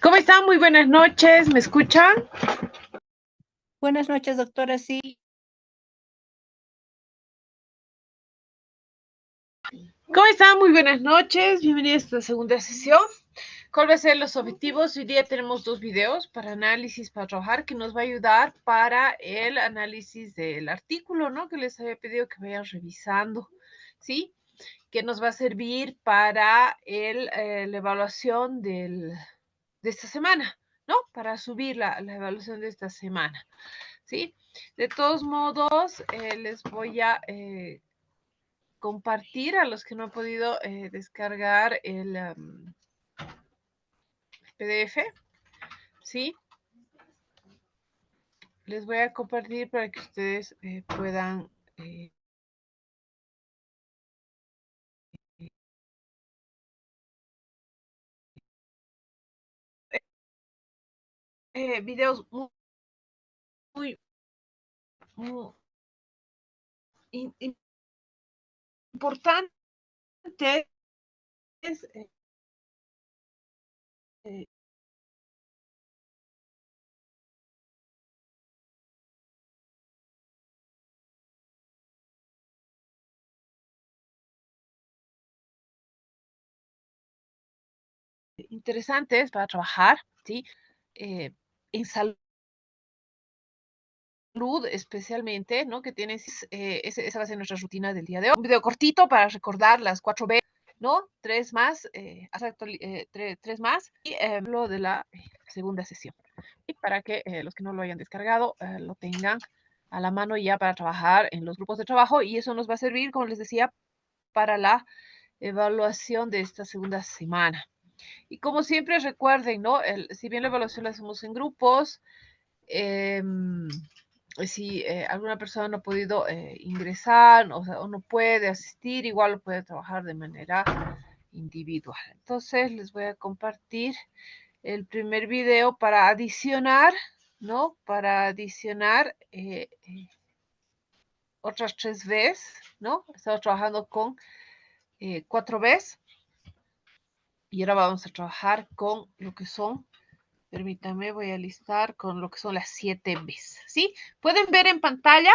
¿Cómo están? Muy buenas noches, ¿me escuchan? Buenas noches, doctora. Sí, ¿Cómo están? Muy buenas noches, bienvenidos a esta segunda sesión. ¿Cuál va a ser los objetivos? Hoy día tenemos dos videos para análisis, para trabajar, que nos va a ayudar para el análisis del artículo, ¿no? Que les había pedido que vayan revisando, ¿sí? Que nos va a servir para la evaluación de esta semana, ¿no? Para subir la evaluación de esta semana, ¿sí? De todos modos, les voy a compartir a los que no han podido descargar el PDF, ¿sí? Les voy a compartir para que ustedes puedan videos muy, muy importantes, eh, interesantes para trabajar, ¿sí? En salud especialmente, ¿no? Que tienes, esa va a ser nuestra rutina del día de hoy. Un video cortito para recordar las 4B, ¿no? Tres más, tres más, y lo de la segunda sesión. Y para que los que no lo hayan descargado lo tengan a la mano ya para trabajar en los grupos de trabajo, y eso nos va a servir, como les decía, para la evaluación de esta segunda semana. Y como siempre recuerden, ¿no? Si bien la evaluación la hacemos en grupos, eh, si alguna persona no ha podido ingresar, o sea, o no puede asistir, igual lo puede trabajar de manera individual. Entonces les voy a compartir el primer video para adicionar, ¿no? Para adicionar otras 3 Bs, ¿no? Estamos trabajando con 4 Bs y ahora vamos a trabajar con lo que son, permítanme, voy a listar con lo que son las 7 Bs, ¿sí? ¿Pueden ver en pantalla?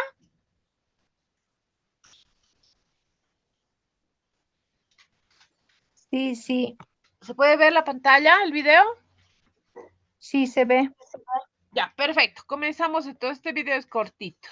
sí, ¿Se puede ver la pantalla, el video? sí se ve. Ya, perfecto. Comenzamos entonces. Este video es cortito.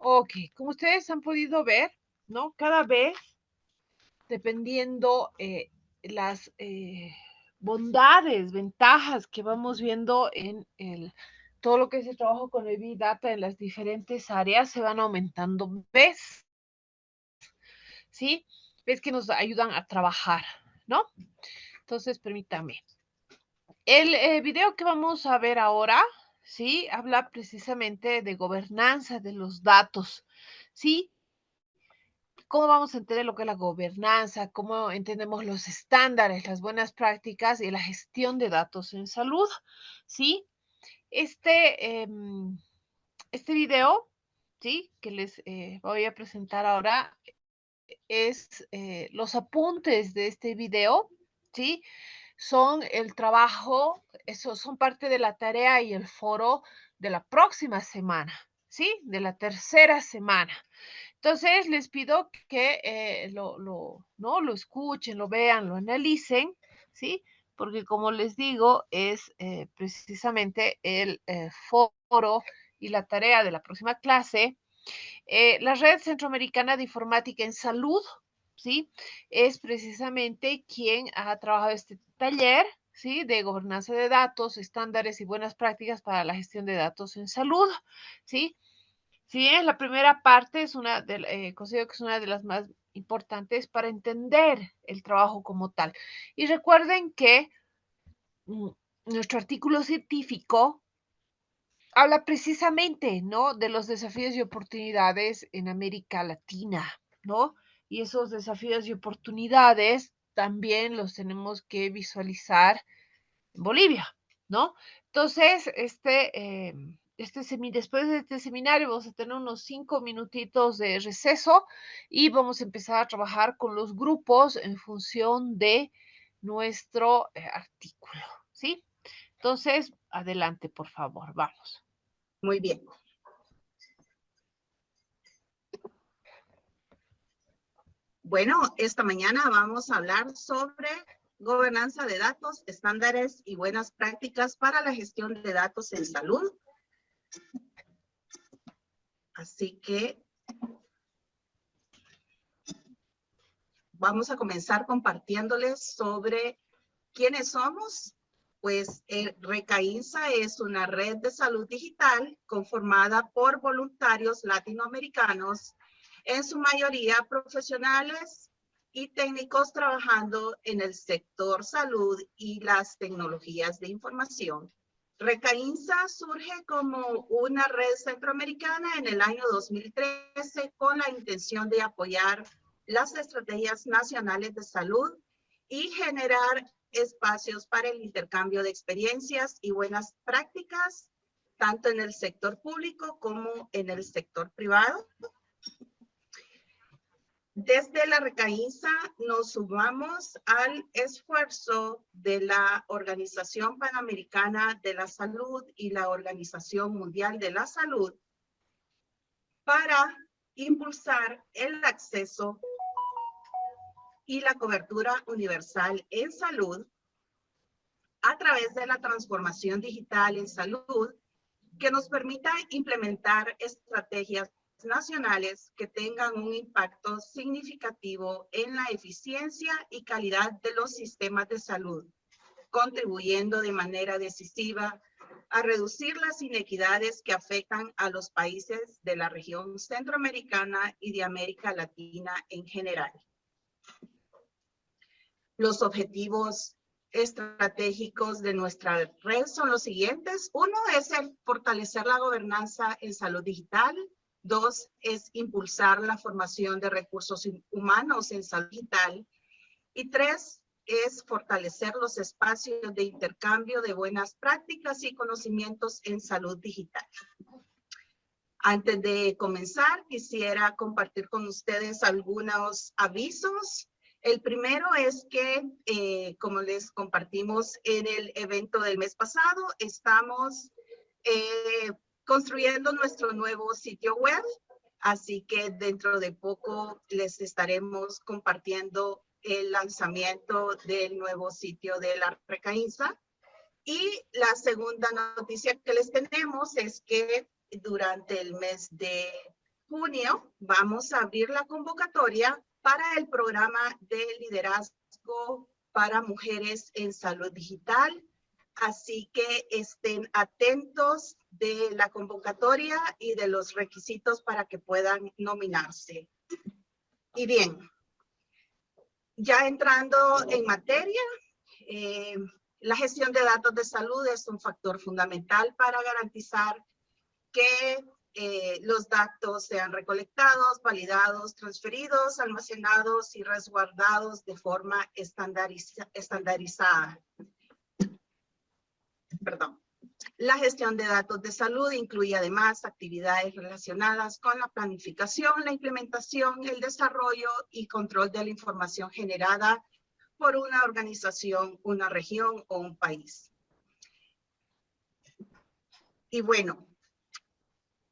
Ok, como ustedes han podido ver, ¿no? Cada vez, dependiendo las bondades, ventajas que vamos viendo en todo lo que es el trabajo con el Big Data en las diferentes áreas, se van aumentando. ¿Ves? ¿sí? Es que nos ayudan a trabajar, ¿no? Entonces, permítame. El video que vamos a ver ahora, ¿sí? Habla precisamente de gobernanza de los datos, ¿sí? ¿Cómo vamos a entender lo que es la gobernanza? ¿Cómo entendemos los estándares, las buenas prácticas y la gestión de datos en salud? ¿Sí? Este, este video, ¿sí? Que les voy a presentar ahora es los apuntes de este video, ¿sí? Son el trabajo, eso son parte de la tarea y el foro de la próxima semana, ¿sí? De la tercera semana. Entonces, les pido que ¿no? Lo escuchen, lo vean, lo analicen, ¿sí? Porque como les digo, es precisamente el foro y la tarea de la próxima clase. La Red Centroamericana de Informática en Salud, ¿sí? Es precisamente quien ha trabajado este taller, ¿sí? De gobernanza de datos, estándares y buenas prácticas para la gestión de datos en salud, ¿sí? Si bien la primera parte es considero que es una de las más importantes para entender el trabajo como tal. Y recuerden que mm, nuestro artículo científico habla precisamente, ¿no? De los desafíos y oportunidades en América Latina, ¿no? Y esos desafíos y oportunidades también los tenemos que visualizar en Bolivia, ¿no? Entonces, después de este seminario vamos a tener unos 5 minutitos de receso y vamos a empezar a trabajar con los grupos en función de nuestro artículo, ¿sí? Entonces, adelante, por favor, vamos. Muy bien. Bueno, esta mañana vamos a hablar sobre gobernanza de datos, estándares y buenas prácticas para la gestión de datos en salud. Así que vamos a comenzar compartiéndoles sobre quiénes somos. Pues Recainsa es una red de salud digital conformada por voluntarios latinoamericanos, en su mayoría profesionales y técnicos trabajando en el sector salud y las tecnologías de información. Recainsa surge como una red centroamericana en el año 2013 con la intención de apoyar las estrategias nacionales de salud y generar espacios para el intercambio de experiencias y buenas prácticas, tanto en el sector público como en el sector privado. Desde la Recainsa nos sumamos al esfuerzo de la Organización Panamericana de la Salud y la Organización Mundial de la Salud para impulsar el acceso y la cobertura universal en salud a través de la transformación digital en salud que nos permita implementar estrategias nacionales que tengan un impacto significativo en la eficiencia y calidad de los sistemas de salud, contribuyendo de manera decisiva a reducir las inequidades que afectan a los países de la región centroamericana y de América Latina en general. Los objetivos estratégicos de nuestra red son los siguientes. Uno es el fortalecer la gobernanza en salud digital. Dos es impulsar la formación de recursos humanos en salud digital. Y tres es fortalecer los espacios de intercambio de buenas prácticas y conocimientos en salud digital. Antes de comenzar, quisiera compartir con ustedes algunos avisos. El primero es que, como les compartimos en el evento del mes pasado, estamos construyendo nuestro nuevo sitio web, así que dentro de poco les estaremos compartiendo el lanzamiento del nuevo sitio de la Recainsa. Y la segunda noticia que les tenemos es que durante el mes de junio vamos a abrir la convocatoria para el programa de liderazgo para mujeres en salud digital. Así que estén atentos de la convocatoria y de los requisitos para que puedan nominarse. Y bien, Ya entrando en materia, la gestión de datos de salud es un factor fundamental para garantizar que los datos sean recolectados, validados, transferidos, almacenados y resguardados de forma estandarizada. Perdón. La gestión de datos de salud incluye además actividades relacionadas con la planificación, la implementación, el desarrollo y control de la información generada por una organización, una región o un país. Y bueno,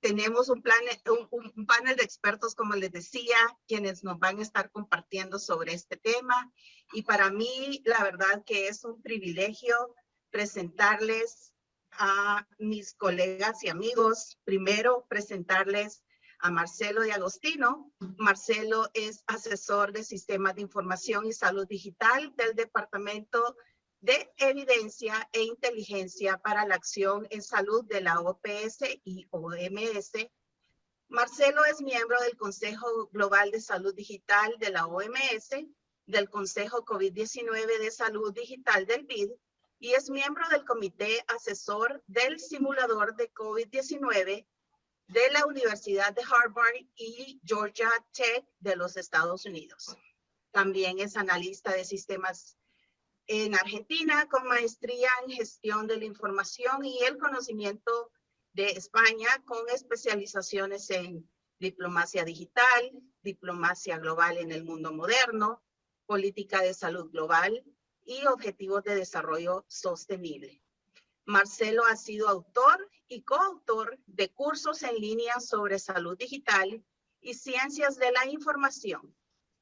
tenemos un panel de expertos, como les decía, quienes nos van a estar compartiendo sobre este tema. Y para mí, la verdad que es un privilegio presentarles a mis colegas y amigos. Primero, presentarles a Marcelo de Agostino. Marcelo es asesor de sistemas de información y salud digital del Departamento de Evidencia e Inteligencia para la Acción en Salud de la OPS y OMS. Marcelo es miembro del Consejo Global de Salud Digital de la OMS, del Consejo COVID-19 de Salud Digital del BID, y es miembro del Comité Asesor del Simulador de COVID-19 de la Universidad de Harvard y Georgia Tech de los Estados Unidos. También es analista de sistemas en Argentina con maestría en gestión de la información y el conocimiento de España con especializaciones en diplomacia digital, diplomacia global en el mundo moderno, política de salud global y objetivos de desarrollo sostenible. Marcelo ha sido autor y coautor de cursos en línea sobre salud digital y ciencias de la información,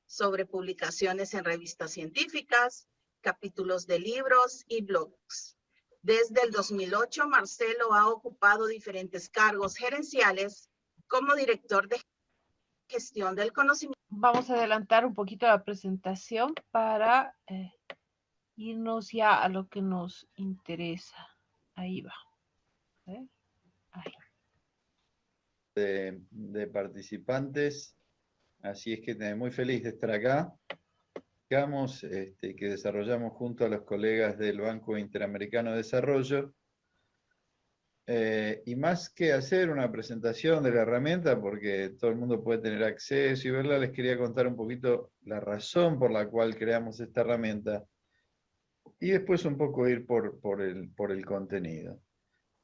sobre publicaciones en revistas científicas, capítulos de libros y blogs. Desde el 2008, Marcelo ha ocupado diferentes cargos gerenciales como director de gestión del conocimiento. Vamos a adelantar un poquito la presentación para irnos ya a lo que nos interesa. Ahí va. Ahí. De participantes, así es que muy feliz de estar acá. Que desarrollamos junto a los colegas del Banco Interamericano de Desarrollo. Y más que hacer una presentación de la herramienta, porque todo el mundo puede tener acceso y verla, les quería contar un poquito la razón por la cual creamos esta herramienta y después un poco ir por el contenido.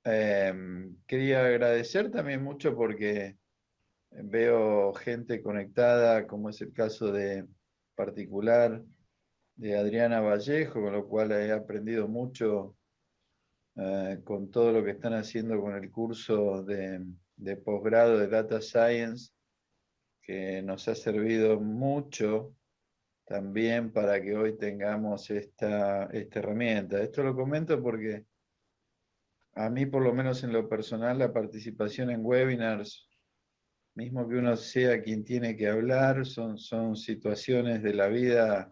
Quería agradecer también mucho porque veo gente conectada, como es el caso de particular de Adriana Vallejo, con lo cual he aprendido mucho con todo lo que están haciendo con el curso de posgrado de Data Science, que nos ha servido mucho también para que hoy tengamos esta herramienta. Esto lo comento porque a mí, por lo menos en lo personal, la participación en webinars, mismo que uno sea quien tiene que hablar, son situaciones de la vida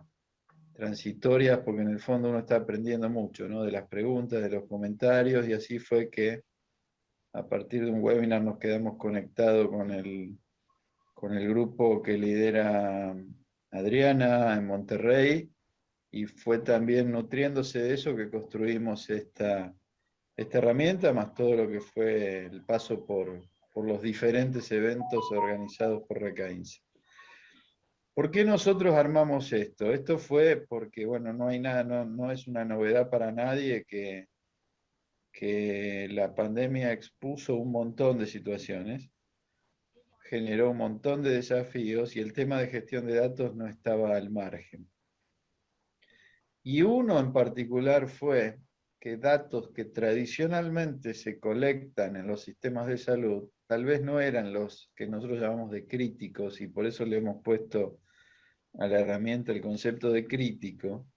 transitorias, porque en el fondo uno está aprendiendo mucho, ¿no? De las preguntas, de los comentarios, y así fue que a partir de un webinar nos quedamos conectados con el grupo que lidera Adriana en Monterrey, y fue también nutriéndose de eso que construimos esta herramienta, más todo lo que fue el paso por los diferentes eventos organizados por Recaínsa. ¿Por qué nosotros armamos esto? Esto fue porque, bueno, no hay nada, no es una novedad para nadie que la pandemia expuso un montón de situaciones, generó un montón de desafíos y el tema de gestión de datos no estaba al margen. Y uno en particular fue que datos que tradicionalmente se colectan en los sistemas de salud, tal vez no eran los que nosotros llamamos de críticos, y por eso le hemos puesto a la herramienta el concepto de crítico,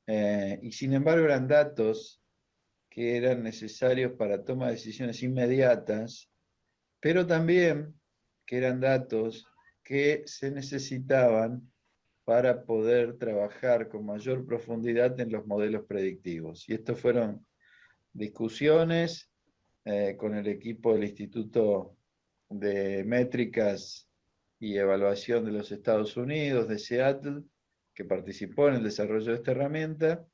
y sin embargo eran datos que eran necesarios para toma de decisiones inmediatas, pero también que eran datos que se necesitaban para poder trabajar con mayor profundidad en los modelos predictivos. Y estos fueron discusiones con el equipo del Instituto de Métricas y Evaluación de los Estados Unidos, de Seattle, que participó en el desarrollo de esta herramienta,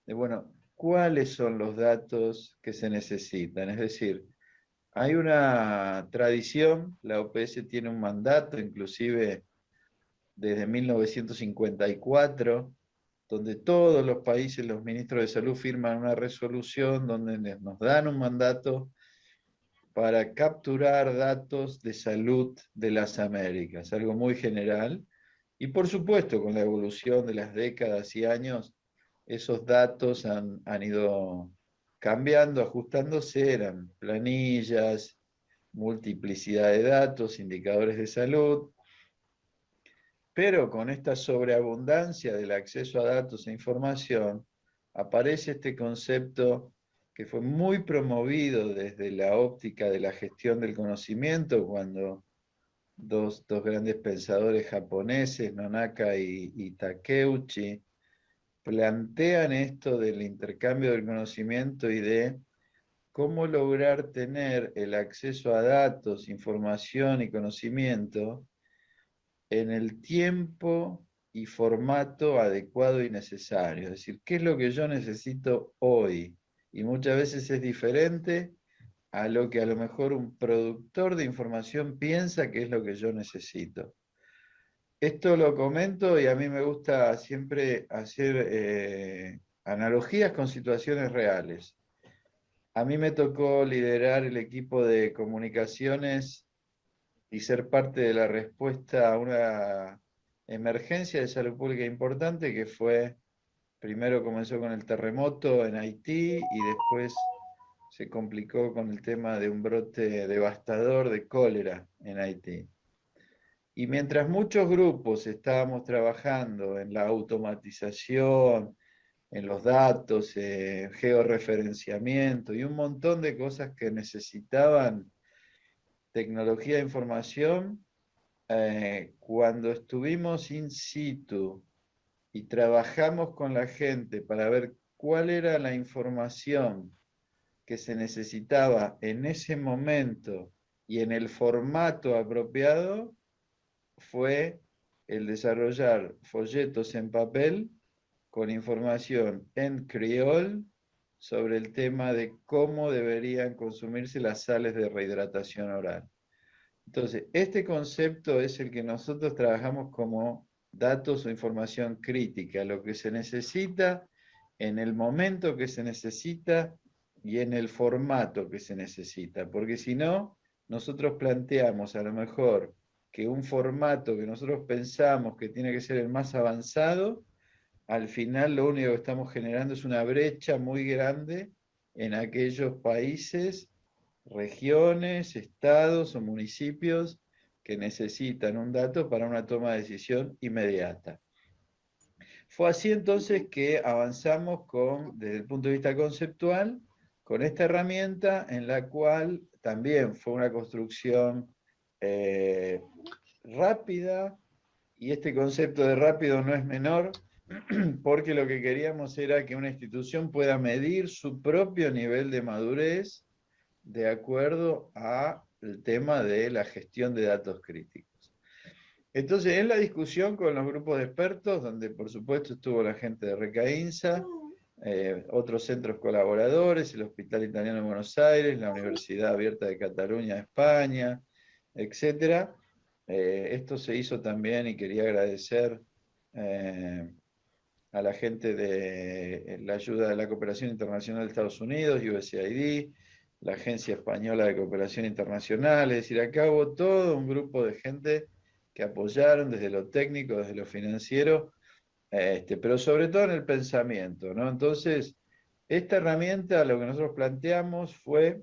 de, bueno, ¿cuáles son los datos que se necesitan? Es decir, hay una tradición, la OPS tiene un mandato, inclusive desde 1954, donde todos los países, los ministros de salud firman una resolución donde nos dan un mandato para capturar datos de salud de las Américas, algo muy general. Y por supuesto, con la evolución de las décadas y años, esos datos han ido cambiando, ajustándose, eran planillas, multiplicidad de datos, indicadores de salud, pero con esta sobreabundancia del acceso a datos e información, aparece este concepto que fue muy promovido desde la óptica de la gestión del conocimiento, cuando dos grandes pensadores japoneses, Nonaka y Takeuchi, plantean esto del intercambio del conocimiento y de cómo lograr tener el acceso a datos, información y conocimiento en el tiempo y formato adecuado y necesario. Es decir, ¿qué es lo que yo necesito hoy? Y muchas veces es diferente a lo que a lo mejor un productor de información piensa que es lo que yo necesito. Esto lo comento y a mí me gusta siempre hacer analogías con situaciones reales. A mí me tocó liderar el equipo de comunicaciones y ser parte de la respuesta a una emergencia de salud pública importante que fue, primero comenzó con el terremoto en Haití y después se complicó con el tema de un brote devastador de cólera en Haití. Y mientras muchos grupos estábamos trabajando en la automatización, en los datos, georreferenciamiento y un montón de cosas que necesitaban tecnología de información, cuando estuvimos in situ y trabajamos con la gente para ver cuál era la información que se necesitaba en ese momento y en el formato apropiado, fue el desarrollar folletos en papel con información en criol sobre el tema de cómo deberían consumirse las sales de rehidratación oral. Entonces, este concepto es el que nosotros trabajamos como datos o información crítica, lo que se necesita en el momento que se necesita y en el formato que se necesita, porque si no, nosotros planteamos a lo mejor que un formato que nosotros pensamos que tiene que ser el más avanzado, al final lo único que estamos generando es una brecha muy grande en aquellos países, regiones, estados o municipios que necesitan un dato para una toma de decisión inmediata. Fue así entonces que avanzamos desde el punto de vista conceptual, con esta herramienta en la cual también fue una construcción rápida, y este concepto de rápido no es menor, porque lo que queríamos era que una institución pueda medir su propio nivel de madurez de acuerdo al tema de la gestión de datos críticos. Entonces, en la discusión con los grupos de expertos, donde por supuesto estuvo la gente de Recaínsa, otros centros colaboradores, el Hospital Italiano de Buenos Aires, la Universidad Abierta de Cataluña, España, etc. Esto se hizo también, y quería agradecer a la gente de la ayuda de la Cooperación Internacional de Estados Unidos, USAID, la Agencia Española de Cooperación Internacional, es decir, acá hubo todo un grupo de gente que apoyaron desde lo técnico, desde lo financiero, pero sobre todo en el pensamiento, ¿no? Entonces, esta herramienta, lo que nosotros planteamos fue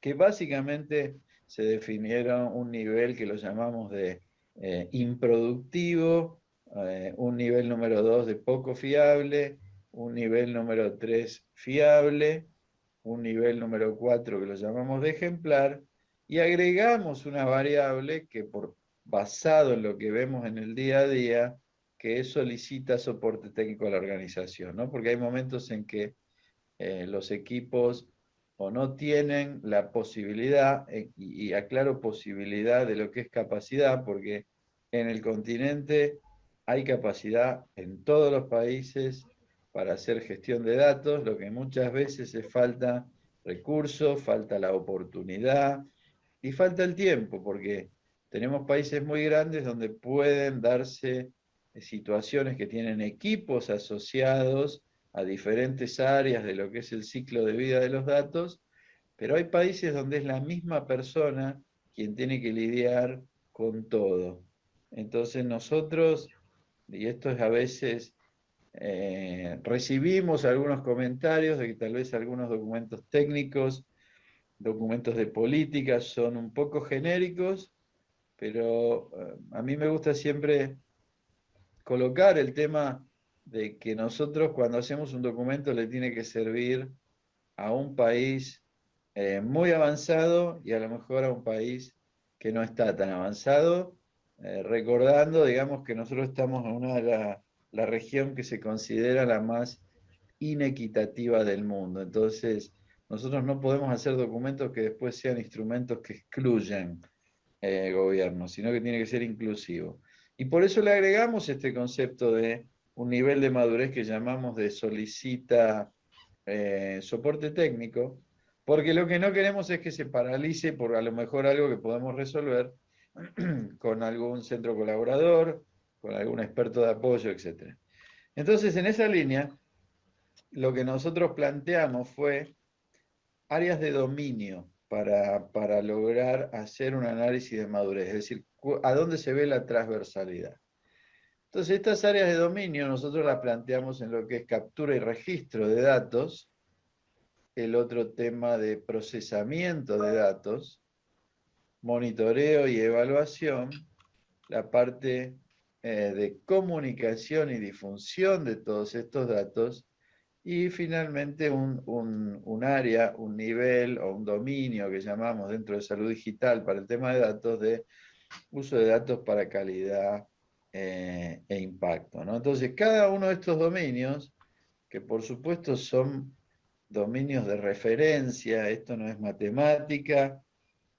que básicamente se definieron un nivel que lo llamamos de improductivo, un nivel número 2 de poco fiable, un nivel número 3 fiable, un nivel número 4 que lo llamamos de ejemplar, y agregamos una variable que basado en lo que vemos en el día a día, que solicita soporte técnico a la organización, ¿no? Porque hay momentos en que los equipos o no tienen la posibilidad, y aclaro posibilidad de lo que es capacidad, porque en el continente hay capacidad en todos los países para hacer gestión de datos, lo que muchas veces es falta recursos, falta la oportunidad y falta el tiempo, porque tenemos países muy grandes donde pueden darse situaciones que tienen equipos asociados a diferentes áreas de lo que es el ciclo de vida de los datos, pero hay países donde es la misma persona quien tiene que lidiar con todo. Entonces nosotros, y esto es a veces, recibimos algunos comentarios de que tal vez algunos documentos técnicos, documentos de política son un poco genéricos, pero a mí me gusta siempre colocar el tema de que nosotros cuando hacemos un documento le tiene que servir a un país muy avanzado y a lo mejor a un país que no está tan avanzado, recordando, digamos, que nosotros estamos en una de la región que se considera la más inequitativa del mundo. Entonces, nosotros no podemos hacer documentos que después sean instrumentos que excluyan gobierno, sino que tiene que ser inclusivo. Y por eso le agregamos este concepto de un nivel de madurez que llamamos de solicita soporte técnico, porque lo que no queremos es que se paralice por a lo mejor algo que podemos resolver con algún centro colaborador, con algún experto de apoyo, etc. Entonces, en esa línea, lo que nosotros planteamos fue áreas de dominio para lograr hacer un análisis de madurez, es decir, a dónde se ve la transversalidad. Entonces, estas áreas de dominio nosotros las planteamos en lo que es captura y registro de datos, el otro tema de procesamiento de datos, monitoreo y evaluación, la parte de comunicación y difusión de todos estos datos, y finalmente un área, un nivel o un dominio que llamamos dentro de salud digital para el tema de datos, de uso de datos para calidad e impacto, ¿no? Entonces, cada uno de estos dominios, que por supuesto son dominios de referencia, esto no es matemática,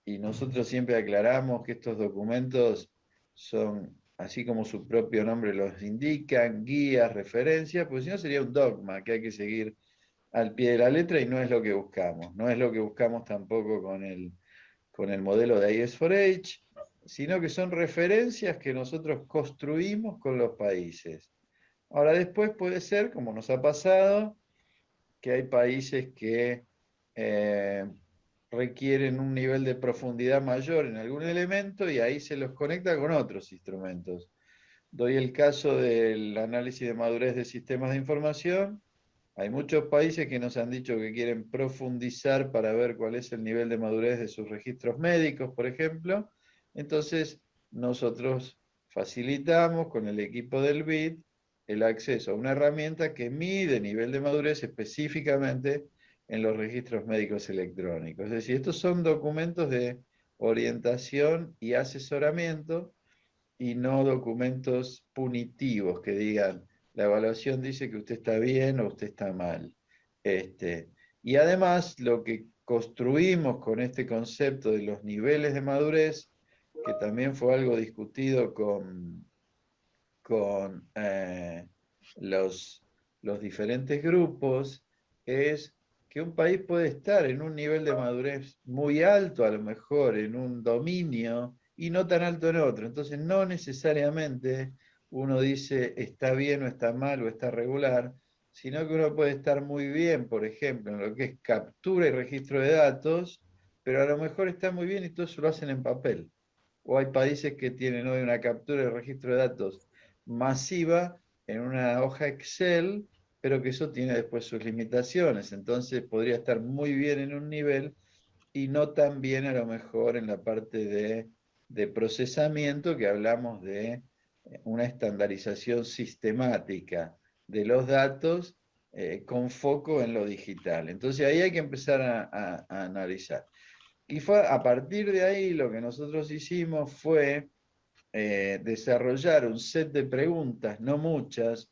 y nosotros siempre aclaramos que estos documentos son, así como su propio nombre los indica, guías, referencias, pues si no sería un dogma que hay que seguir al pie de la letra y no es lo que buscamos. No es lo que buscamos tampoco con el modelo de IS4H, sino que son referencias que nosotros construimos con los países. Ahora después puede ser, como nos ha pasado, que hay países que requieren un nivel de profundidad mayor en algún elemento y ahí se los conecta con otros instrumentos. Doy el caso del análisis de madurez de sistemas de información. Hay muchos países que nos han dicho que quieren profundizar para ver cuál es el nivel de madurez de sus registros médicos, por ejemplo. Entonces, nosotros facilitamos con el equipo del BID el acceso a una herramienta que mide nivel de madurez específicamente en los registros médicos electrónicos. Es decir, estos son documentos de orientación y asesoramiento y no documentos punitivos que digan, la evaluación dice que usted está bien o usted está mal. Y además, lo que construimos con este concepto de los niveles de madurez, que también fue algo discutido con los diferentes grupos, es que un país puede estar en un nivel de madurez muy alto, a lo mejor en un dominio, y no tan alto en otro. Entonces no necesariamente uno dice está bien o está mal o está regular, sino que uno puede estar muy bien, por ejemplo, en lo que es captura y registro de datos, pero a lo mejor está muy bien y todo eso lo hacen en papel. O hay países que tienen hoy una captura y registro de datos masiva en una hoja Excel, pero que eso tiene después sus limitaciones. Entonces podría estar muy bien en un nivel y no tan bien a lo mejor en la parte de procesamiento, que hablamos de una estandarización sistemática de los datos con foco en lo digital. Entonces ahí hay que empezar a analizar. Y fue a partir de ahí lo que nosotros hicimos fue desarrollar un set de preguntas, no muchas,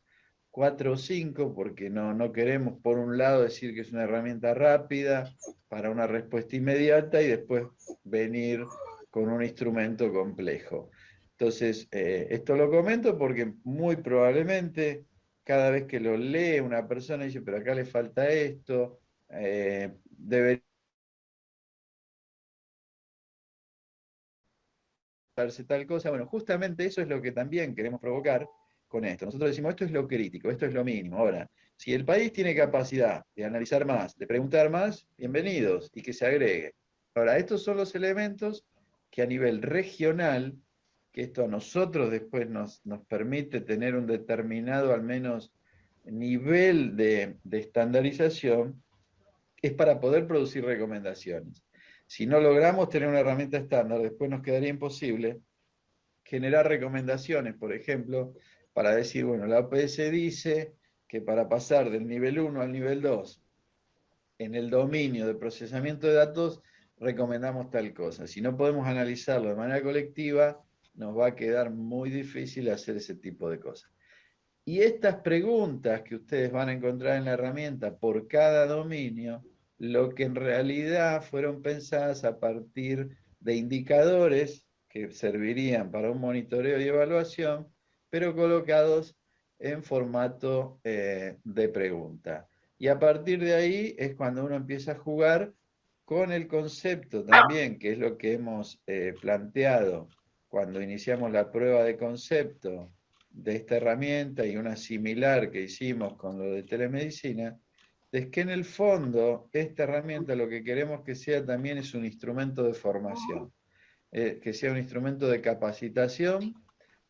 4 o 5, porque no queremos por un lado decir que es una herramienta rápida para una respuesta inmediata y después venir con un instrumento complejo. Entonces, esto lo comento porque muy probablemente cada vez que lo lee una persona dice, pero acá le falta esto, debería darse tal cosa. Bueno, justamente eso es lo que también queremos provocar con esto. Nosotros decimos, esto es lo crítico, esto es lo mínimo. Ahora, si el país tiene capacidad de analizar más, de preguntar más, bienvenidos, y que se agregue. Ahora, estos son los elementos que a nivel regional, que esto a nosotros después nos permite tener un determinado, al menos, nivel de estandarización, es para poder producir recomendaciones. Si no logramos tener una herramienta estándar, después nos quedaría imposible generar recomendaciones, por ejemplo, para decir, bueno, la OPS dice que para pasar del nivel 1 al nivel 2 en el dominio de procesamiento de datos, recomendamos tal cosa. Si no podemos analizarlo de manera colectiva, nos va a quedar muy difícil hacer ese tipo de cosas. Y estas preguntas que ustedes van a encontrar en la herramienta por cada dominio, lo que en realidad fueron pensadas a partir de indicadores que servirían para un monitoreo y evaluación, pero colocados en formato de pregunta. Y a partir de ahí es cuando uno empieza a jugar con el concepto también, que es lo que hemos planteado cuando iniciamos la prueba de concepto de esta herramienta y una similar que hicimos con lo de telemedicina, es que en el fondo esta herramienta lo que queremos que sea también es un instrumento de formación, que sea un instrumento de capacitación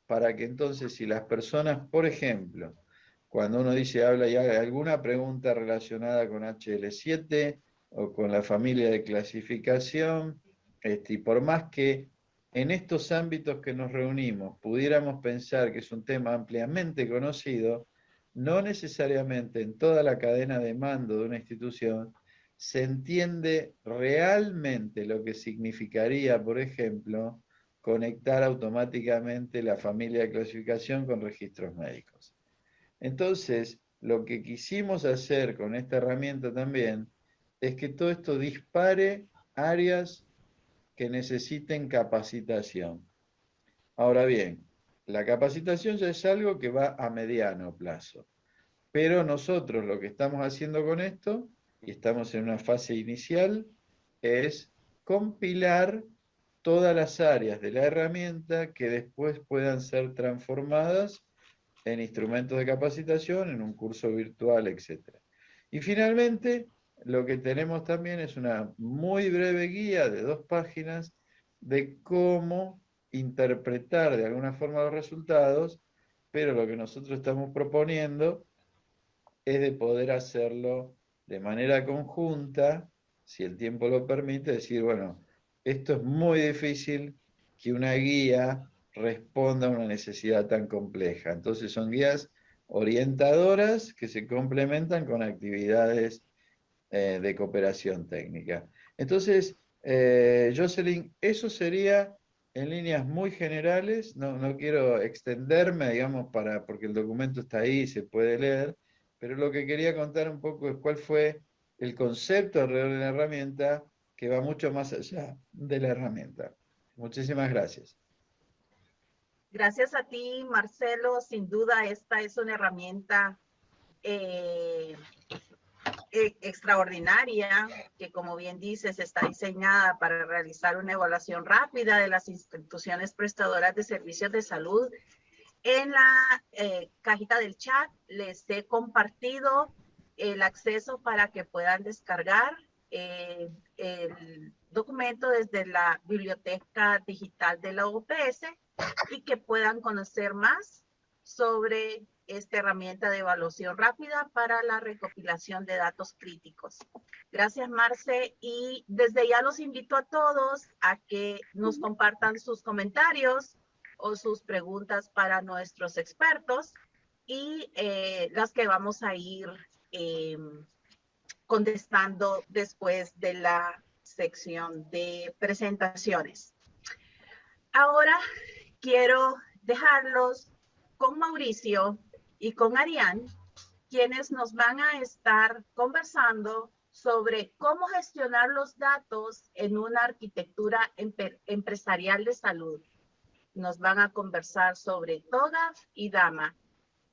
para que entonces si las personas, por ejemplo, cuando uno dice habla y haga alguna pregunta relacionada con HL7 o con la familia de clasificación, y por más que en estos ámbitos que nos reunimos pudiéramos pensar que es un tema ampliamente conocido, no necesariamente en toda la cadena de mando de una institución se entiende realmente lo que significaría, por ejemplo, conectar automáticamente la familia de clasificación con registros médicos. Entonces, lo que quisimos hacer con esta herramienta también es que todo esto dispare áreas que necesiten capacitación. Ahora bien, la capacitación ya es algo que va a mediano plazo, pero nosotros lo que estamos haciendo con esto, y estamos en una fase inicial, es compilar todas las áreas de la herramienta que después puedan ser transformadas en instrumentos de capacitación, en un curso virtual, etc. Y finalmente, lo que tenemos también es una muy breve guía de 2 páginas de cómo interpretar de alguna forma los resultados, pero lo que nosotros estamos proponiendo es de poder hacerlo de manera conjunta, si el tiempo lo permite, decir, bueno, esto es muy difícil que una guía responda a una necesidad tan compleja. Entonces son guías orientadoras que se complementan con actividades de cooperación técnica. Entonces, Jocelyn, eso sería en líneas muy generales, no quiero extenderme, digamos, porque el documento está ahí y se puede leer, pero lo que quería contar un poco es cuál fue el concepto alrededor de la herramienta que va mucho más allá de la herramienta. Muchísimas gracias. Gracias a ti, Marcelo. Sin duda, esta es una herramienta extraordinaria que, como bien dices, está diseñada para realizar una evaluación rápida de las instituciones prestadoras de servicios de salud. En la cajita del chat les he compartido el acceso para que puedan descargar el documento desde la biblioteca digital de la OPS y que puedan conocer más sobre esta herramienta de evaluación rápida para la recopilación de datos críticos. Gracias, Marce. Y desde ya los invito a todos a que nos compartan sus comentarios o sus preguntas para nuestros expertos y las que vamos a ir contestando después de la sección de presentaciones. Ahora quiero dejarlos con Mauricio y con Ariane, quienes nos van a estar conversando sobre cómo gestionar los datos en una arquitectura empresarial de salud. nos van a conversar sobre TOGAF y DAMA.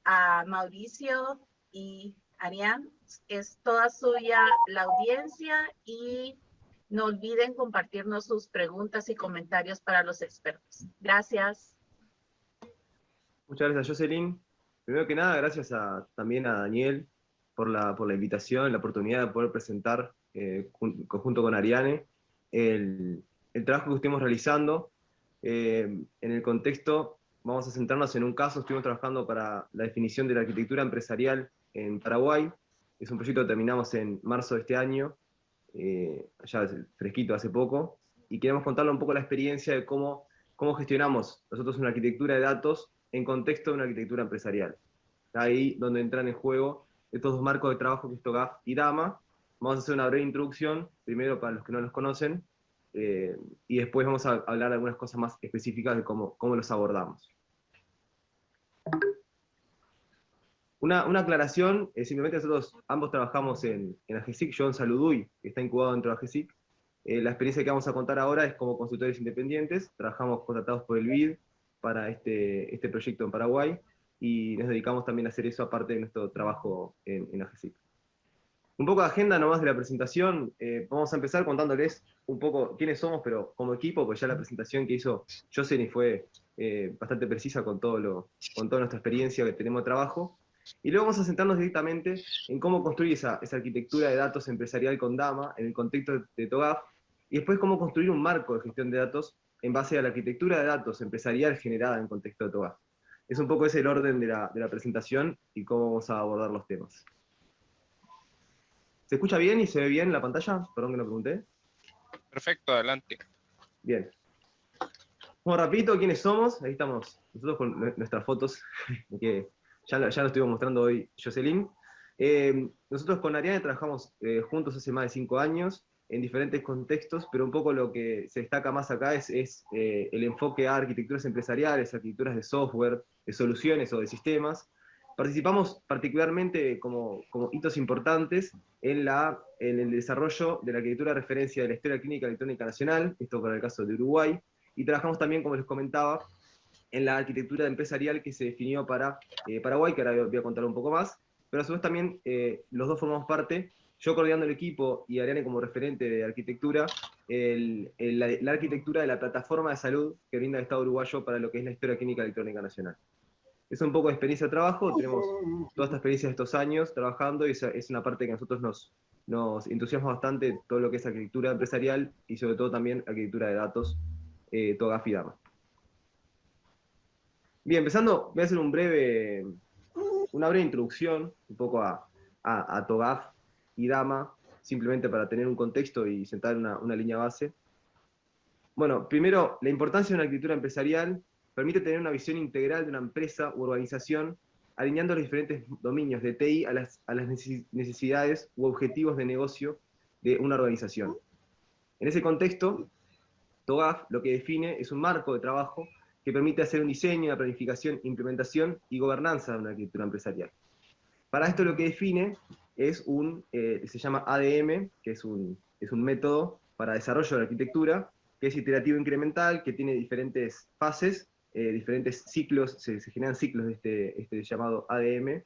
A Mauricio y Ariane, es toda suya la audiencia y no olviden compartirnos sus preguntas y comentarios para los expertos. Gracias. Muchas gracias, Jocelyn. Primero que nada, gracias también a Daniel por la invitación, la oportunidad de poder presentar, junto con Ariane, el trabajo que estuvimos realizando. En el contexto, vamos a centrarnos en un caso. Estuvimos trabajando para la definición de la arquitectura empresarial en Paraguay. Es un proyecto que terminamos en marzo de este año, ya fresquito, hace poco, y queremos contarle un poco la experiencia de cómo gestionamos nosotros una arquitectura de datos en contexto de una arquitectura empresarial. Ahí donde entran en juego estos dos marcos de trabajo que es TOGAF y DAMA. Vamos a hacer una breve introducción, primero para los que no los conocen, y después vamos a hablar de algunas cosas más específicas de cómo los abordamos. Una aclaración, simplemente nosotros ambos trabajamos en AGESIC, yo en Saluduy, que está incubado dentro de AGESIC. La experiencia que vamos a contar ahora es como consultores independientes, trabajamos contratados por el BID para este proyecto en Paraguay, y nos dedicamos también a hacer eso aparte de nuestro trabajo en AGESIC. Un poco de agenda nomás de la presentación. Vamos a empezar contándoles un poco quiénes somos, pero como equipo, pues ya la presentación que hizo Jocelyn fue bastante precisa con toda nuestra experiencia que tenemos de trabajo. Y luego vamos a centrarnos directamente en cómo construir esa arquitectura de datos empresarial con DAMA en el contexto de TOGAF, y después cómo construir un marco de gestión de datos en base a la arquitectura de datos empresarial generada en contexto de TOGAF. Es un poco ese el orden de la presentación y cómo vamos a abordar los temas. ¿Se escucha bien y se ve bien en la pantalla? Perdón que no pregunté. Perfecto, adelante. Bien. Bueno, rapidito, ¿quiénes somos? Ahí estamos, nosotros con nuestras fotos, que ya lo estuvimos mostrando hoy Jocelyn. Nosotros con Ariane trabajamos juntos hace más de 5 años, en diferentes contextos, pero un poco lo que se destaca más acá es el enfoque a arquitecturas empresariales, arquitecturas de software, de soluciones o de sistemas. Participamos particularmente como hitos importantes en el desarrollo de la arquitectura de referencia de la Historia Clínica Electrónica Nacional, esto para el caso de Uruguay, y trabajamos también, como les comentaba, en la arquitectura empresarial que se definió para Paraguay, que ahora voy a contar un poco más, pero a su vez también los dos formamos parte, yo coordinando el equipo y Ariane como referente de arquitectura, la arquitectura de la plataforma de salud que brinda el Estado uruguayo para lo que es la Historia Clínica Electrónica Nacional. Es un poco de experiencia de trabajo, tenemos toda esta experiencia de estos años trabajando, y es una parte que a nosotros nos entusiasma bastante, todo lo que es arquitectura empresarial y sobre todo también arquitectura de datos, TOGAF y DAMA. Bien, empezando, voy a hacer una breve introducción un poco a TOGAF y DAMA, simplemente para tener un contexto y sentar una línea base. Bueno, primero, la importancia de una arquitectura empresarial permite tener una visión integral de una empresa u organización, alineando los diferentes dominios de TI a las necesidades u objetivos de negocio de una organización. En ese contexto, TOGAF lo que define es un marco de trabajo que permite hacer un diseño, una planificación, implementación y gobernanza de una arquitectura empresarial. Para esto lo que define es se llama ADM, que es un método para desarrollo de la arquitectura, que es iterativo incremental, que tiene diferentes fases, diferentes ciclos, se generan ciclos de este llamado ADM,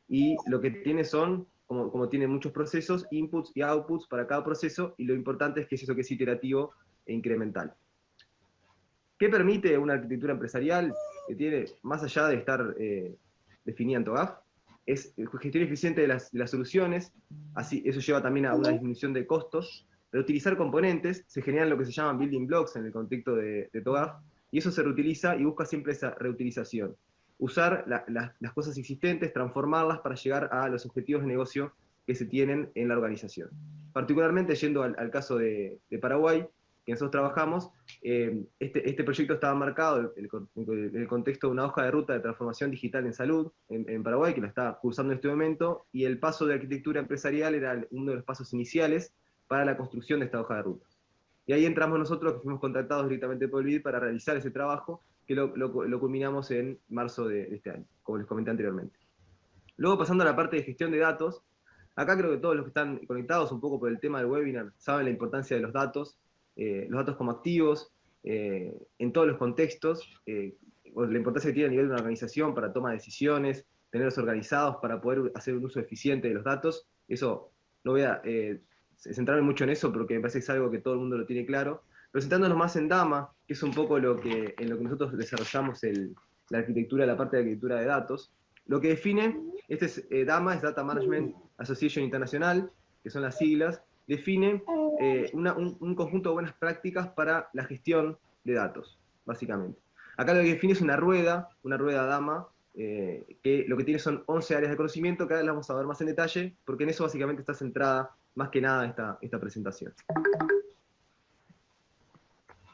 y lo que tiene son, como tiene muchos procesos, inputs y outputs para cada proceso, y lo importante es que es eso que es iterativo e incremental. ¿Qué permite una arquitectura empresarial que tiene, más allá de estar definida en TOGAF? Es gestión eficiente de las soluciones, así, eso lleva también a una disminución de costos. Reutilizar componentes, se generan lo que se llaman building blocks en el contexto de TOGAF, y eso se reutiliza y busca siempre esa reutilización. Usar las cosas existentes, transformarlas para llegar a los objetivos de negocio que se tienen en la organización. Particularmente, yendo al caso de Paraguay, que nosotros trabajamos, este proyecto estaba marcado en el contexto de una hoja de ruta de transformación digital en salud en Paraguay, que la está cursando en este momento, y el paso de arquitectura empresarial era uno de los pasos iniciales para la construcción de esta hoja de ruta. Y ahí entramos nosotros, que fuimos contratados directamente por el BID para realizar ese trabajo, que lo culminamos en marzo de este año, como les comenté anteriormente. Luego, pasando a la parte de gestión de datos, acá creo que todos los que están conectados un poco por el tema del webinar saben la importancia de los datos como activos. en todos los contextos, o la importancia que tiene a nivel de una organización para toma de decisiones, tenerlos organizados para poder hacer un uso eficiente de los datos. Eso no voy a centrarme mucho en eso porque me parece que es algo que todo el mundo lo tiene claro. Pero centrándonos más en DAMA, que es un poco en lo que nosotros desarrollamos la arquitectura, la parte de arquitectura de datos, lo que define, DAMA es Data Management Association Internacional, que son las siglas, define un conjunto de buenas prácticas para la gestión de datos, básicamente. Acá lo que define es una rueda DAMA, que lo que tiene son 11 áreas de conocimiento, que ahora las vamos a ver más en detalle, porque en eso básicamente está centrada más que nada esta presentación.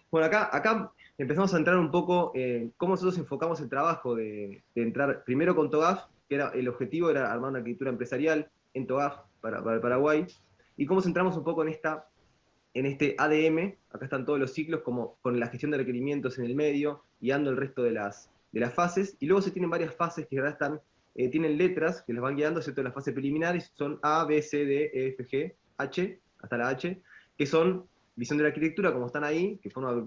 Bueno, acá empezamos a entrar un poco en cómo nosotros enfocamos el trabajo de entrar primero con TOGAF, que el objetivo era armar una arquitectura empresarial en TOGAF para el Paraguay, y cómo centramos un poco en este ADM, acá están todos los ciclos, como con la gestión de requerimientos en el medio, guiando el resto de las fases, y luego se tienen varias fases que ahora tienen letras que las van guiando, excepto las fases preliminares, son A, B, C, D, E, F, G, H, hasta la H, que son visión de la arquitectura, como están ahí, que forma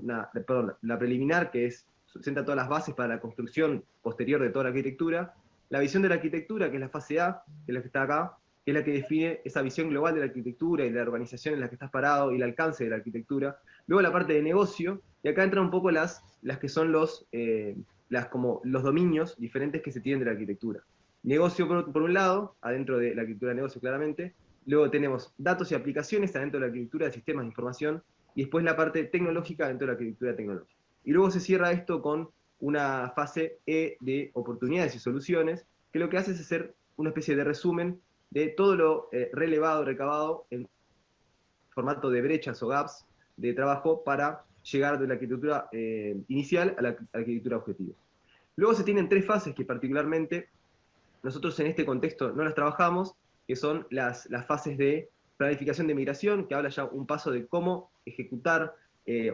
la preliminar, que senta todas las bases para la construcción posterior de toda la arquitectura, la visión de la arquitectura, que es la fase A, que es la que está acá, que es la que define esa visión global de la arquitectura y de la organización en la que estás parado y el alcance de la arquitectura. Luego la parte de negocio, y acá entran un poco las que son como los dominios diferentes que se tienen de la arquitectura. Negocio por un lado, adentro de la arquitectura de negocio claramente, luego tenemos datos y aplicaciones adentro de la arquitectura de sistemas de información, y después la parte tecnológica dentro de la arquitectura tecnológica. Y luego se cierra esto con una fase E de oportunidades y soluciones, que lo que hace es hacer una especie de resumen de todo lo relevado, recabado en formato de brechas o gaps de trabajo para llegar de la arquitectura inicial a la arquitectura objetivo. Luego se tienen tres fases que particularmente nosotros en este contexto no las trabajamos, que son las fases de planificación de migración, que habla ya un paso de cómo ejecutar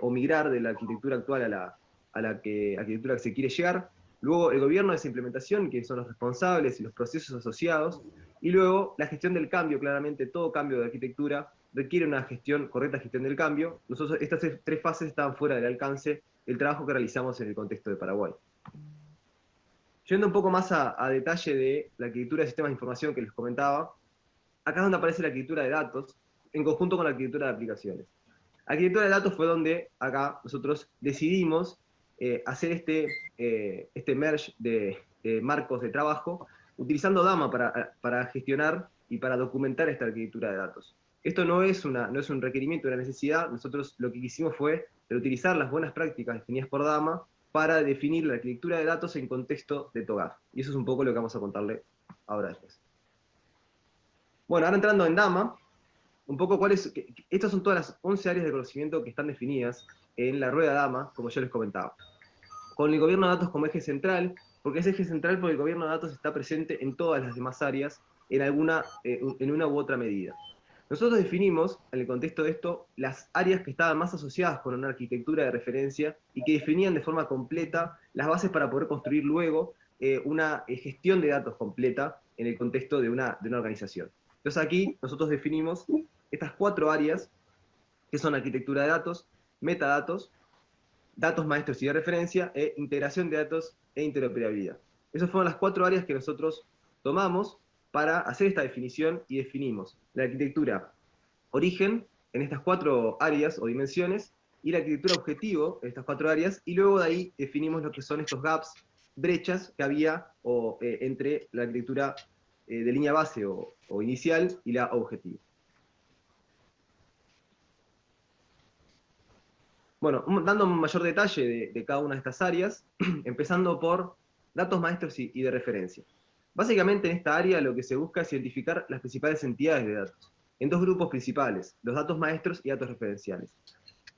o migrar de la arquitectura actual a la arquitectura que se quiere llegar. Luego el gobierno de esa implementación, que son los responsables y los procesos asociados. Y luego la gestión del cambio, claramente todo cambio de arquitectura requiere una correcta gestión del cambio. Nosotros estas tres fases estaban fuera del alcance del trabajo que realizamos en el contexto de Paraguay. Yendo un poco más a detalle de la arquitectura de sistemas de información que les comentaba, acá es donde aparece la arquitectura de datos, en conjunto con la arquitectura de aplicaciones. La arquitectura de datos fue donde acá nosotros decidimos hacer este merge de marcos de trabajo, utilizando DAMA para gestionar y para documentar esta arquitectura de datos. Esto no es un requerimiento, una necesidad. Nosotros lo que quisimos fue utilizar las buenas prácticas definidas por DAMA para definir la arquitectura de datos en contexto de TOGAF. Y eso es un poco lo que vamos a contarle ahora después. Bueno, ahora entrando en DAMA, un poco estas son todas las 11 áreas de conocimiento que están definidas en la rueda DAMA, como ya les comentaba. Con el gobierno de datos como eje central, porque es eje central porque el gobierno de datos está presente en todas las demás áreas en una u otra medida. Nosotros definimos, en el contexto de esto, las áreas que estaban más asociadas con una arquitectura de referencia y que definían de forma completa las bases para poder construir luego una gestión de datos completa en el contexto de una organización. Entonces aquí nosotros definimos estas 4 áreas, que son arquitectura de datos, metadatos, datos maestros y de referencia, e integración de datos e interoperabilidad. Esas fueron las 4 áreas que nosotros tomamos para hacer esta definición y definimos la arquitectura origen en estas 4 áreas o dimensiones y la arquitectura objetivo en estas 4 áreas, y luego de ahí definimos lo que son estos gaps, brechas que había entre la arquitectura de línea base o inicial y la objetivo. Bueno, dando un mayor detalle de cada una de estas áreas, empezando por datos maestros y de referencia. Básicamente en esta área lo que se busca es identificar las principales entidades de datos, en 2 grupos principales, los datos maestros y datos referenciales.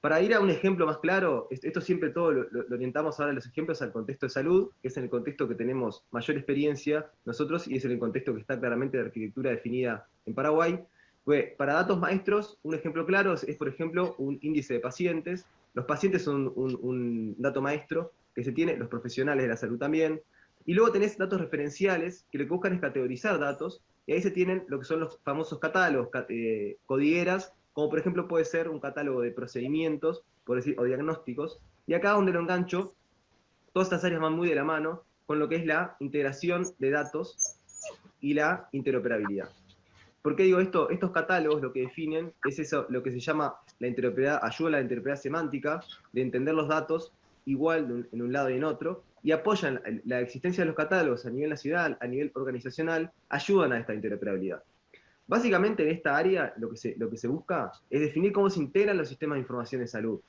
Para ir a un ejemplo más claro, esto siempre todo lo orientamos ahora los ejemplos al contexto de salud, que es en el contexto que tenemos mayor experiencia nosotros, y es en el contexto que está claramente de arquitectura definida en Paraguay. Pues, para datos maestros, un ejemplo claro es, por ejemplo, un índice de pacientes. Los pacientes son un dato maestro que se tiene, los profesionales de la salud también. Y luego tenés datos referenciales, que lo que buscan es categorizar datos, y ahí se tienen lo que son los famosos catálogos, codigueras, como por ejemplo puede ser un catálogo de procedimientos, por decir, o diagnósticos, y acá donde lo engancho, todas estas áreas van muy de la mano con lo que es la integración de datos y la interoperabilidad. ¿Por qué digo esto? Estos catálogos lo que definen es eso, lo que se llama la interoperabilidad, ayuda a la interoperabilidad semántica, de entender los datos igual en un lado y en otro, y apoyan la existencia de los catálogos a nivel nacional, a nivel organizacional, ayudan a esta interoperabilidad. Básicamente en esta área lo que se busca es definir cómo se integran los sistemas de información en salud,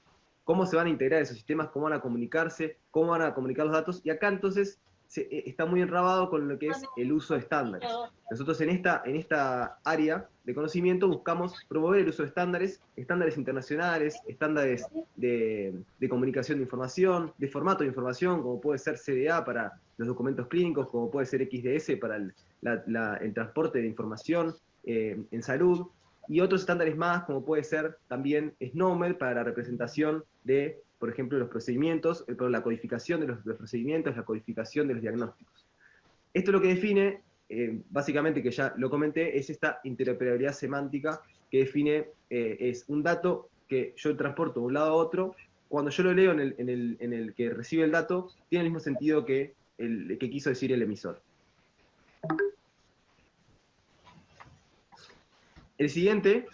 cómo se van a integrar esos sistemas, cómo van a comunicarse, cómo van a comunicar los datos, y acá entonces está muy enrabado con lo que es el uso de estándares. Nosotros en esta área de conocimiento buscamos promover el uso de estándares internacionales, estándares de comunicación de información, de formato de información, como puede ser CDA para los documentos clínicos, como puede ser XDS para el transporte de información en salud, y otros estándares más, como puede ser también SNOMED para la representación de, por ejemplo, los procedimientos, la codificación de los procedimientos, la codificación de los diagnósticos. Esto lo que define, básicamente, que ya lo comenté, es esta interoperabilidad semántica que define, es un dato que yo transporto de un lado a otro, cuando yo lo leo en el que recibe el dato, tiene el mismo sentido que el que quiso decir el emisor. El siguiente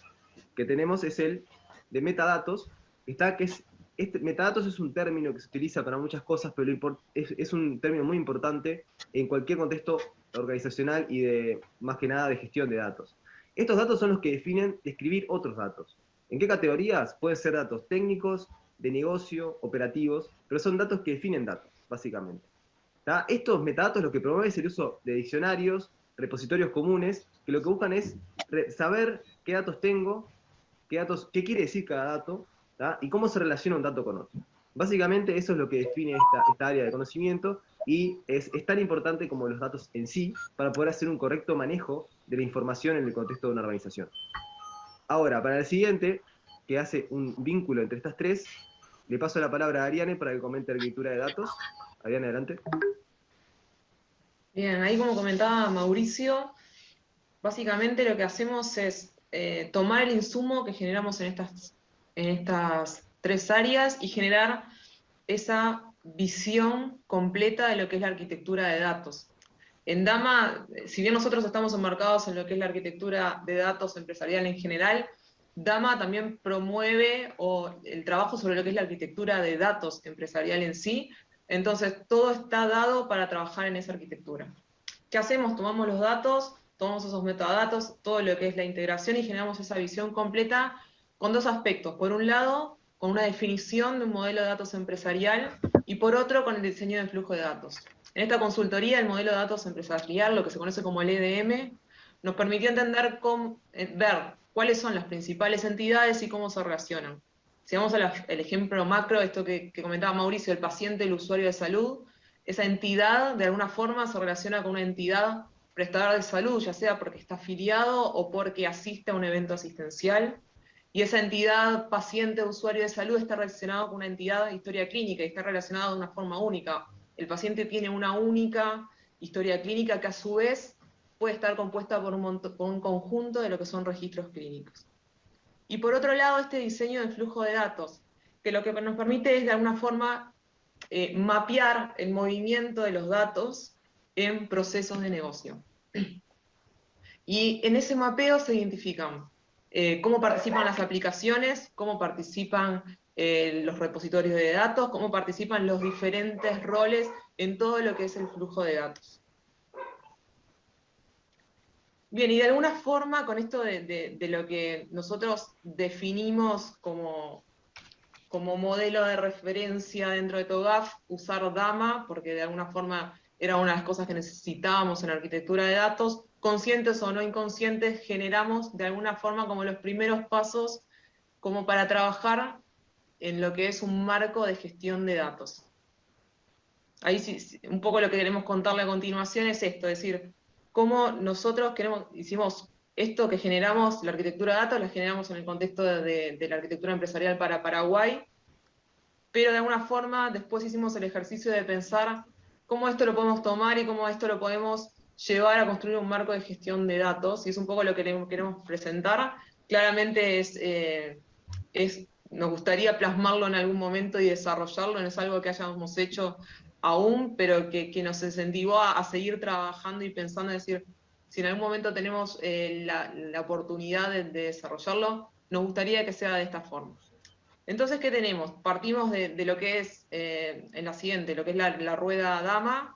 que tenemos es el de metadatos. Metadatos es un término que se utiliza para muchas cosas, pero es un término muy importante en cualquier contexto organizacional y más que nada de gestión de datos. Estos datos son los que definen describir otros datos. ¿En qué categorías? Pueden ser datos técnicos, de negocio, operativos, pero son datos que definen datos, básicamente. ¿Tá? Estos metadatos lo que promueven es el uso de diccionarios, repositorios comunes, que lo que buscan es saber qué datos tengo, qué quiere decir cada dato, ¿tá? Y cómo se relaciona un dato con otro. Básicamente eso es lo que define esta área de conocimiento, y es tan importante como los datos en sí para poder hacer un correcto manejo de la información en el contexto de una organización. Ahora, para el siguiente, que hace un vínculo entre estas tres, le paso la palabra a Ariane para que comente arquitectura de datos. Ariane, adelante. Bien, ahí como comentaba Mauricio, básicamente lo que hacemos es tomar el insumo que generamos en estas tres áreas y generar esa visión completa de lo que es la arquitectura de datos. En Dama, si bien nosotros estamos enmarcados en lo que es la arquitectura de datos empresarial en general, Dama también promueve el trabajo sobre lo que es la arquitectura de datos empresarial en sí. Entonces, todo está dado para trabajar en esa arquitectura. ¿Qué hacemos? Tomamos los datos, tomamos esos metadatos, todo lo que es la integración, y generamos esa visión completa con dos aspectos. Por un lado, con una definición de un modelo de datos empresarial, y por otro, con el diseño de flujo de datos. En esta consultoría, el modelo de datos empresarial, lo que se conoce como el EDM, nos permitió entender ver cuáles son las principales entidades y cómo se relacionan. Si vamos al ejemplo macro, esto que comentaba Mauricio, el paciente, el usuario de salud, esa entidad de alguna forma se relaciona con una entidad prestadora de salud, ya sea porque está afiliado o porque asiste a un evento asistencial, y esa entidad paciente o usuario de salud está relacionado con una entidad de historia clínica y está relacionado de una forma única. El paciente tiene una única historia clínica que a su vez puede estar compuesta por un conjunto de lo que son registros clínicos. Y por otro lado, este diseño de flujo de datos, que lo que nos permite es de alguna forma mapear el movimiento de los datos en procesos de negocio. Y en ese mapeo se identifican cómo participan las aplicaciones, cómo participan los repositorios de datos, cómo participan los diferentes roles en todo lo que es el flujo de datos. Bien, y de alguna forma con esto de lo que nosotros definimos como modelo de referencia dentro de TOGAF, usar Dama, porque de alguna forma era una de las cosas que necesitábamos en la arquitectura de datos, conscientes o no inconscientes, generamos de alguna forma como los primeros pasos como para trabajar en lo que es un marco de gestión de datos. Ahí sí, un poco lo que queremos contarle a continuación es esto, es decir, cómo nosotros hicimos esto que generamos, la arquitectura de datos, la generamos en el contexto de la arquitectura empresarial para Paraguay, pero de alguna forma después hicimos el ejercicio de pensar cómo esto lo podemos tomar y cómo esto lo podemos llevar a construir un marco de gestión de datos, y es un poco lo que queremos presentar. claramente nos gustaría plasmarlo en algún momento y desarrollarlo, no es algo que hayamos hecho aún, pero que nos incentivó a seguir trabajando y pensando, es decir, si en algún momento tenemos la oportunidad de desarrollarlo, nos gustaría que sea de esta forma. Entonces, ¿qué tenemos? Partimos de lo que es, en la siguiente, lo que es la rueda Dama,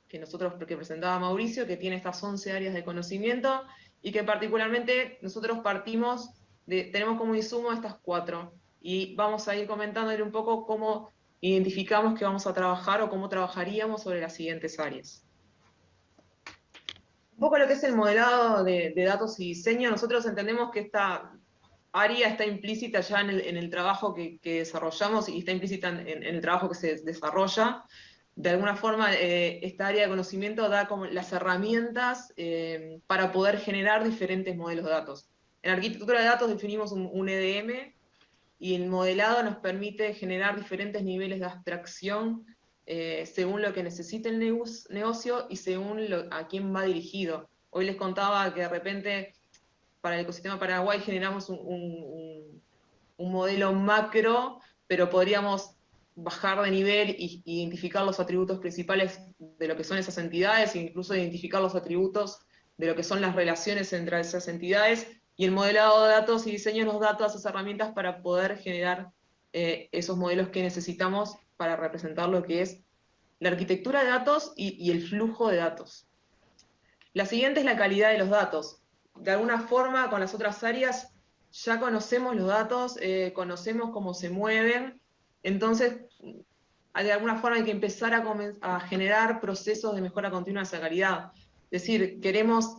que presentaba Mauricio, que tiene estas 11 áreas de conocimiento, y que particularmente nosotros tenemos como insumo estas 4, y vamos a ir comentándole un poco cómo identificamos que vamos a trabajar o cómo trabajaríamos sobre las siguientes áreas. Un poco lo que es el modelado de datos y diseño, nosotros entendemos que esta área está implícita ya en el trabajo que desarrollamos y está implícita en el trabajo que se desarrolla. De alguna forma, esta área de conocimiento da como las herramientas para poder generar diferentes modelos de datos. En arquitectura de datos definimos un EDM, y el modelado nos permite generar diferentes niveles de abstracción según lo que necesite el negocio y según a quién va dirigido. Hoy les contaba que de repente para el ecosistema Paraguay generamos un modelo macro, pero podríamos bajar de nivel e identificar los atributos principales de lo que son esas entidades, e incluso identificar los atributos de lo que son las relaciones entre esas entidades, y el modelado de datos y diseño nos da todas esas herramientas para poder generar esos modelos que necesitamos para representar lo que es la arquitectura de datos y el flujo de datos. La siguiente es la calidad de los datos. De alguna forma, con las otras áreas, ya conocemos los datos, conocemos cómo se mueven, entonces, de alguna forma hay que empezar a generar procesos de mejora continua de esa calidad. Es decir, queremos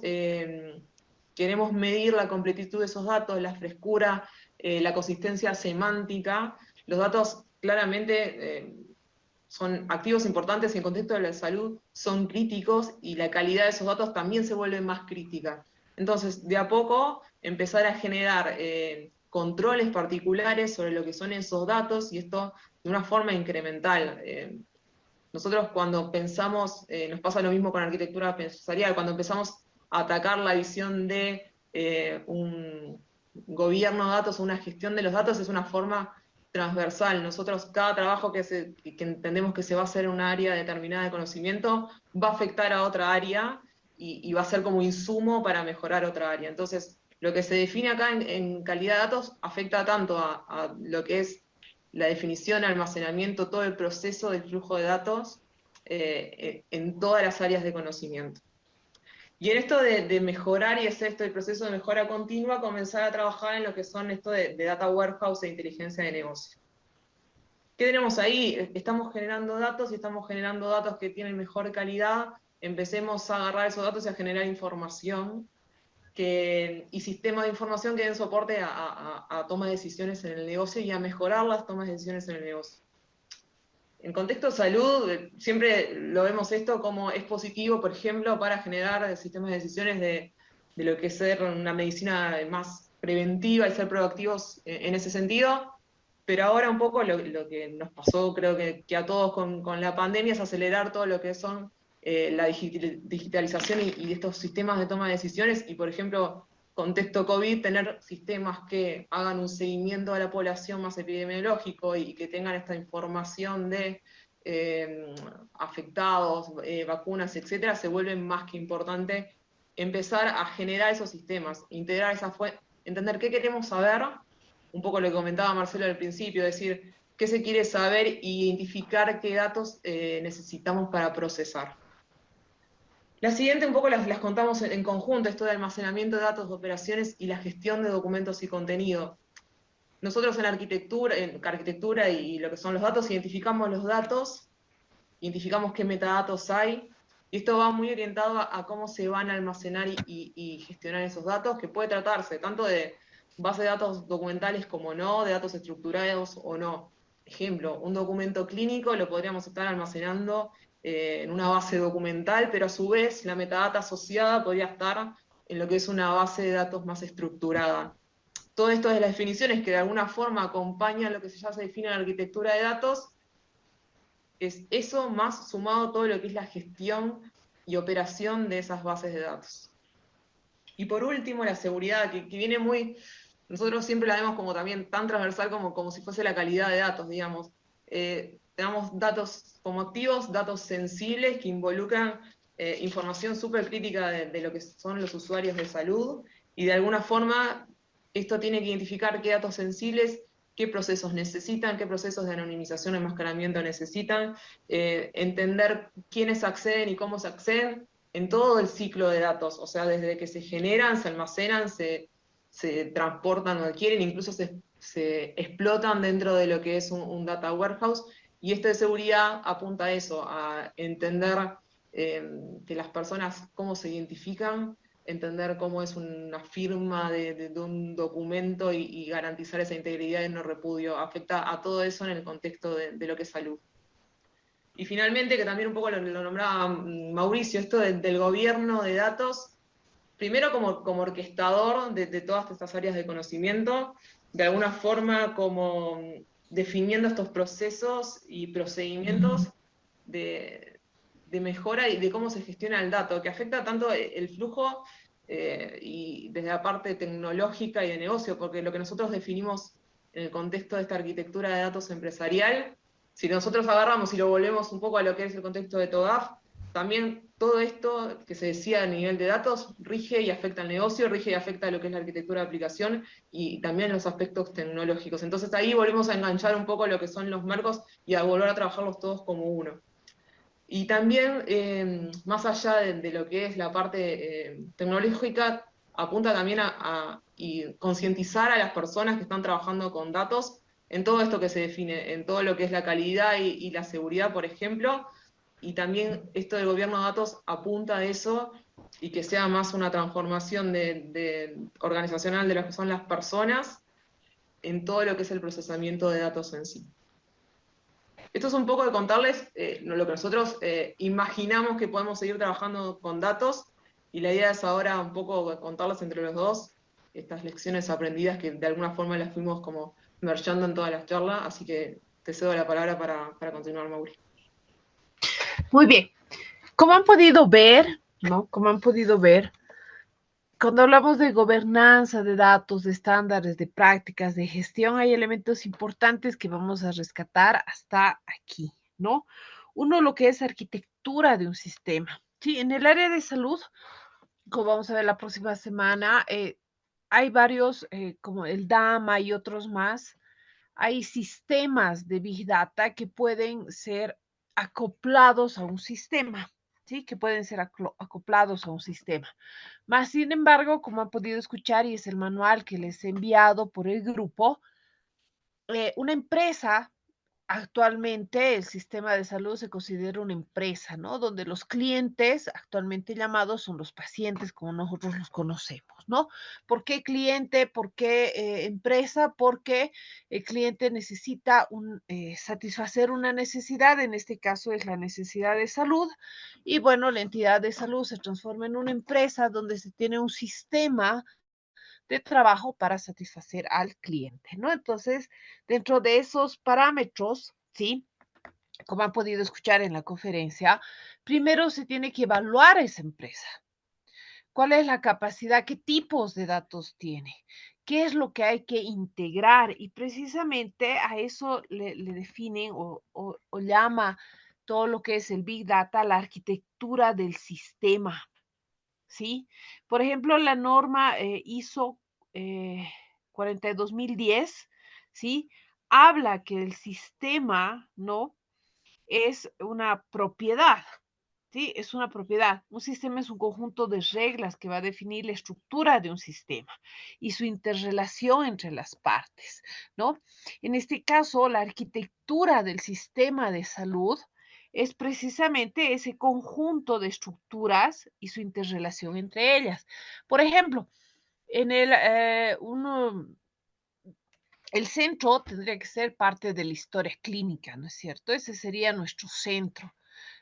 medir la completitud de esos datos, la frescura, la consistencia semántica. Los datos claramente son activos importantes y en contexto de la salud son críticos, y la calidad de esos datos también se vuelve más crítica. Entonces, de a poco, empezar a generar controles particulares sobre lo que son esos datos, y esto de una forma incremental. Nosotros cuando pensamos, nos pasa lo mismo con arquitectura empresarial, cuando empezamos a atacar la visión de un gobierno de datos o una gestión de los datos, es una forma transversal. Nosotros, cada trabajo que entendemos que se va a hacer en una área determinada de conocimiento, va a afectar a otra área y va a ser como insumo para mejorar otra área. Entonces, lo que se define acá en calidad de datos afecta tanto a lo que es la definición, almacenamiento, todo el proceso del flujo de datos en todas las áreas de conocimiento. Y en esto de mejorar y hacer esto del proceso de mejora continua, comenzar a trabajar en lo que son esto de data warehouse e inteligencia de negocio. ¿Qué tenemos ahí? Estamos generando datos y estamos generando datos que tienen mejor calidad. Empecemos a agarrar esos datos y a generar información y sistemas de información que den soporte a toma de decisiones en el negocio y a mejorar las tomas de decisiones en el negocio. En contexto de salud, siempre lo vemos esto como es positivo, por ejemplo, para generar sistemas de decisiones de lo que es ser una medicina más preventiva y ser proactivos en ese sentido, pero ahora un poco lo que nos pasó, creo que a todos con la pandemia, es acelerar todo lo que son la digitalización y estos sistemas de toma de decisiones, y por ejemplo, contexto COVID, tener sistemas que hagan un seguimiento a la población más epidemiológico y que tengan esta información de afectados, vacunas, etcétera, se vuelve más que importante empezar a generar esos sistemas, integrar entender qué queremos saber, un poco lo que comentaba Marcelo al principio, decir qué se quiere saber e identificar qué datos necesitamos para procesar. La siguiente un poco las contamos en conjunto, esto de almacenamiento de datos, de operaciones y la gestión de documentos y contenido. Nosotros en arquitectura y lo que son los datos, identificamos los datos, identificamos qué metadatos hay, y esto va muy orientado a cómo se van a almacenar y gestionar esos datos, que puede tratarse tanto de base de datos documentales como no, de datos estructurados o no. Ejemplo, un documento clínico lo podríamos estar almacenando en una base documental, pero a su vez la metadata asociada podría estar en lo que es una base de datos más estructurada. Todo esto es las definiciones que de alguna forma acompañan lo que ya se define en arquitectura de datos, es eso más sumado todo lo que es la gestión y operación de esas bases de datos. Y por último, la seguridad, que viene muy, nosotros siempre la vemos como también tan transversal como si fuese la calidad de datos, digamos. Tenemos datos como activos, datos sensibles que involucran información súper crítica de lo que son los usuarios de salud, y de alguna forma esto tiene que identificar qué datos sensibles, qué procesos necesitan, qué procesos de anonimización o enmascaramiento necesitan, entender quiénes acceden y cómo se acceden en todo el ciclo de datos, o sea, desde que se generan, se almacenan, se transportan donde quieren, incluso se explotan dentro de lo que es un data warehouse, y esto de seguridad apunta a eso, a entender que las personas cómo se identifican, entender cómo es una firma de un documento y garantizar esa integridad y no repudio, afecta a todo eso en el contexto de lo que es salud. Y finalmente, que también un poco lo nombraba Mauricio, esto del gobierno de datos, primero como orquestador de todas estas áreas de conocimiento, de alguna forma como definiendo estos procesos y procedimientos de mejora y de cómo se gestiona el dato, que afecta tanto el flujo y desde la parte tecnológica y de negocio, porque lo que nosotros definimos en el contexto de esta arquitectura de datos empresarial, si nosotros agarramos y lo volvemos un poco a lo que es el contexto de TOGAF, también todo esto que se decía a nivel de datos rige y afecta al negocio, rige y afecta a lo que es la arquitectura de aplicación y también los aspectos tecnológicos. Entonces ahí volvemos a enganchar un poco lo que son los marcos y a volver a trabajarlos todos como uno. Y también, más allá de lo que es la parte tecnológica, apunta también y concientizar a las personas que están trabajando con datos en todo esto que se define, en todo lo que es la calidad y la seguridad, por ejemplo, y también esto del gobierno de datos apunta a eso y que sea más una transformación organizacional de lo que son las personas en todo lo que es el procesamiento de datos en sí. Esto es un poco de contarles lo que nosotros imaginamos que podemos seguir trabajando con datos, y la idea es ahora un poco contarles entre los dos estas lecciones aprendidas que de alguna forma las fuimos como mergeando en todas las charlas, así que te cedo la palabra para continuar, Mauri. Muy bien. Como han podido ver, ¿no? Como han podido ver, cuando hablamos de gobernanza de datos, de estándares, de prácticas, de gestión, hay elementos importantes que vamos a rescatar hasta aquí, ¿no? Uno, lo que es arquitectura de un sistema. Sí, en el área de salud, como vamos a ver la próxima semana, hay varios, como el DAMA y otros más, hay sistemas de Big Data que pueden ser acoplados a un sistema, ¿sí? Que pueden ser acoplados a un sistema. Más sin embargo, como han podido escuchar, y es el manual que les he enviado por el grupo, una empresa, actualmente el sistema de salud se considera una empresa, ¿no? Donde los clientes, actualmente llamados, son los pacientes como nosotros los conocemos, ¿no? ¿Por qué cliente? ¿Por qué empresa? Porque el cliente necesita satisfacer una necesidad, en este caso es la necesidad de salud, y bueno, la entidad de salud se transforma en una empresa donde se tiene un sistema de trabajo para satisfacer al cliente, ¿no? Entonces, dentro de esos parámetros, ¿sí? Como han podido escuchar en la conferencia, primero se tiene que evaluar esa empresa. ¿Cuál es la capacidad? ¿Qué tipos de datos tiene? ¿Qué es lo que hay que integrar? Y precisamente a eso le definen o llama todo lo que es el Big Data, la arquitectura del sistema, ¿sí? Por ejemplo, la norma ISO 42010, ¿sí? Habla que el sistema, ¿no? Es una propiedad, ¿sí? Es una propiedad. Un sistema es un conjunto de reglas que va a definir la estructura de un sistema y su interrelación entre las partes, ¿no? En este caso, la arquitectura del sistema de salud es precisamente ese conjunto de estructuras y su interrelación entre ellas. Por ejemplo, en el centro tendría que ser parte de la historia clínica, ¿no es cierto? Ese sería nuestro centro.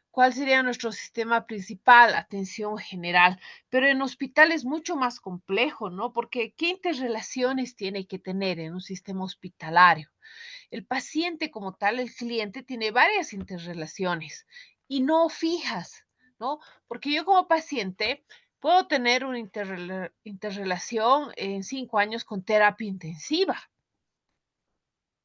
¿Cuál sería nuestro sistema principal? Atención general. Pero en hospital es mucho más complejo, ¿no? Porque ¿qué interrelaciones tiene que tener en un sistema hospitalario? El paciente como tal, el cliente, tiene varias interrelaciones y no fijas, ¿no? Porque yo como paciente puedo tener una interrelación en 5 años con terapia intensiva.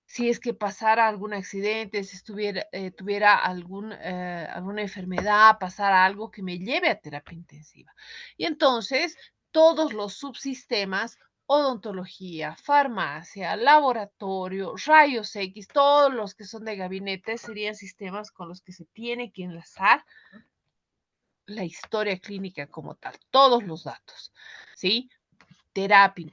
Si es que pasara algún accidente, si tuviera alguna enfermedad, pasara algo que me lleve a terapia intensiva. Y entonces, todos los subsistemas, odontología, farmacia, laboratorio, rayos X, todos los que son de gabinete, serían sistemas con los que se tiene que enlazar la historia clínica como tal, todos los datos, ¿sí? Terapia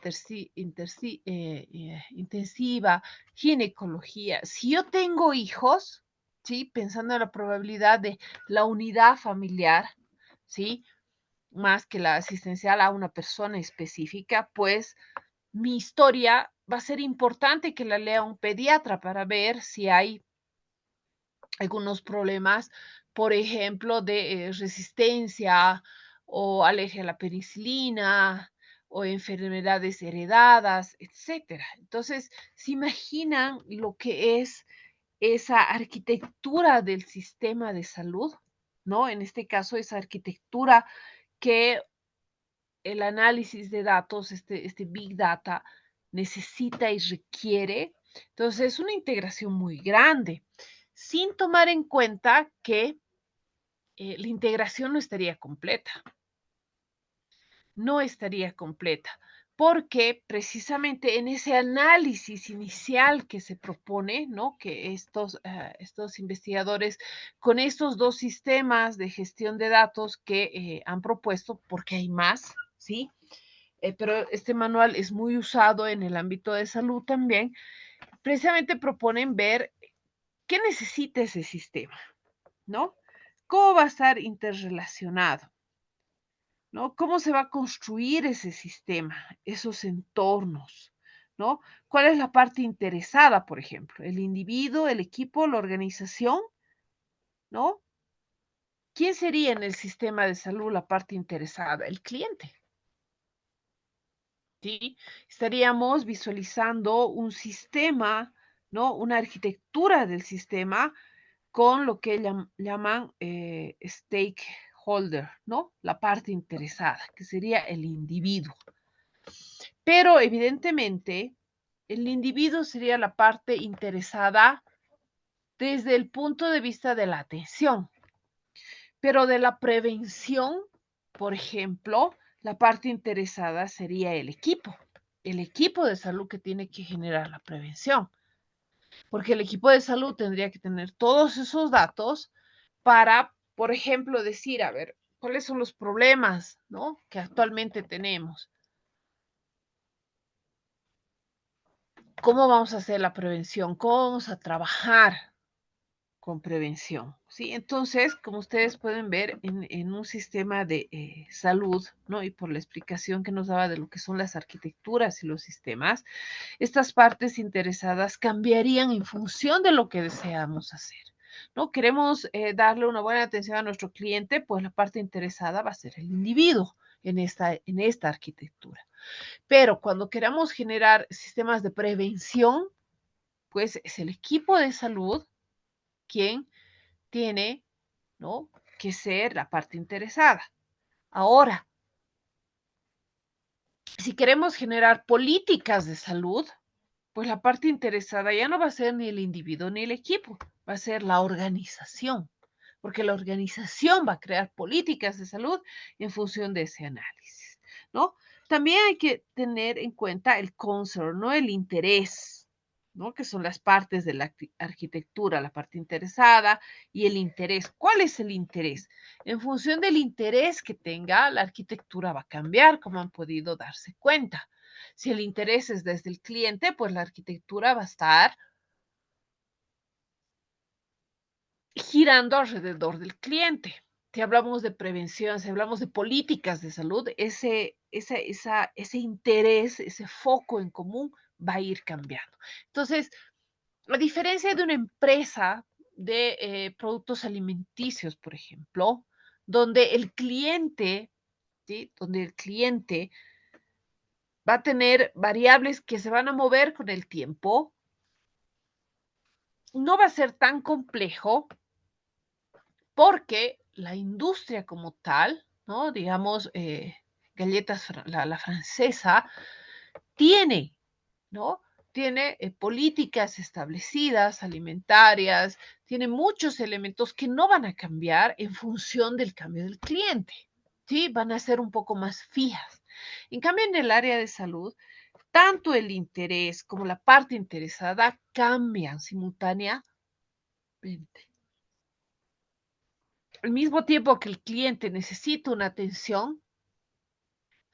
intensiva, ginecología. Si yo tengo hijos, ¿sí? Pensando en la probabilidad de la unidad familiar, ¿sí? Más que la asistencial a una persona específica, pues mi historia va a ser importante que la lea un pediatra para ver si hay algunos problemas, por ejemplo, de resistencia o alergia a la penicilina o enfermedades heredadas, etcétera. Entonces, ¿se imaginan lo que es esa arquitectura del sistema de salud? ¿No? En este caso, esa arquitectura que el análisis de datos, este Big Data, necesita y requiere. Entonces, es una integración muy grande, sin tomar en cuenta que la integración no estaría completa. No estaría completa, porque precisamente en ese análisis inicial que se propone, ¿no? Que estos investigadores con estos dos sistemas de gestión de datos que han propuesto, porque hay más, ¿sí? Pero este manual es muy usado en el ámbito de salud también, precisamente proponen ver qué necesita ese sistema, ¿no? ¿Cómo va a estar interrelacionado? ¿No? ¿Cómo se va a construir ese sistema, esos entornos? ¿No? ¿Cuál es la parte interesada, por ejemplo? ¿El individuo, el equipo, la organización? ¿No? ¿Quién sería en el sistema de salud la parte interesada? El cliente. ¿Sí? Estaríamos visualizando un sistema, ¿no? Una arquitectura del sistema con lo que llaman stakeholder, ¿no? La parte interesada, que sería el individuo. Pero evidentemente, el individuo sería la parte interesada desde el punto de vista de la atención, pero de la prevención, por ejemplo, la parte interesada sería el equipo de salud que tiene que generar la prevención, porque el equipo de salud tendría que tener todos esos datos para, por ejemplo, decir, a ver, ¿cuáles son los problemas, ¿no? Que actualmente tenemos? ¿Cómo vamos a hacer la prevención? ¿Cómo vamos a trabajar con prevención? ¿Sí? Entonces, como ustedes pueden ver en un sistema de salud, ¿no? Y por la explicación que nos daba de lo que son las arquitecturas y los sistemas, estas partes interesadas cambiarían en función de lo que deseamos hacer. ¿No? Queremos darle una buena atención a nuestro cliente, pues la parte interesada va a ser el individuo en esta arquitectura. Pero cuando queramos generar sistemas de prevención, pues es el equipo de salud quien tiene, ¿no? Que ser la parte interesada. Ahora, si queremos generar políticas de salud, pues la parte interesada ya no va a ser ni el individuo ni el equipo, va a ser la organización, porque la organización va a crear políticas de salud en función de ese análisis, ¿no? También hay que tener en cuenta el concern, ¿no? El interés, ¿no? Que son las partes de la arquitectura, la parte interesada y el interés. ¿Cuál es el interés? En función del interés que tenga, la arquitectura va a cambiar, como han podido darse cuenta. Si el interés es desde el cliente, pues la arquitectura va a estar girando alrededor del cliente. Si hablamos de prevención, si hablamos de políticas de salud, ese interés, ese foco en común va a ir cambiando. Entonces, a diferencia de una empresa de productos alimenticios, por ejemplo, donde el cliente, ¿sí? Donde el cliente va a tener variables que se van a mover con el tiempo, no va a ser tan complejo porque la industria como tal, ¿no? Digamos, galletas, la francesa, tiene, ¿no? Tiene políticas establecidas, alimentarias, tiene muchos elementos que no van a cambiar en función del cambio del cliente, ¿sí? Van a ser un poco más fijas. En cambio, en el área de salud, tanto el interés como la parte interesada cambian simultáneamente. Al mismo tiempo que el cliente necesita una atención,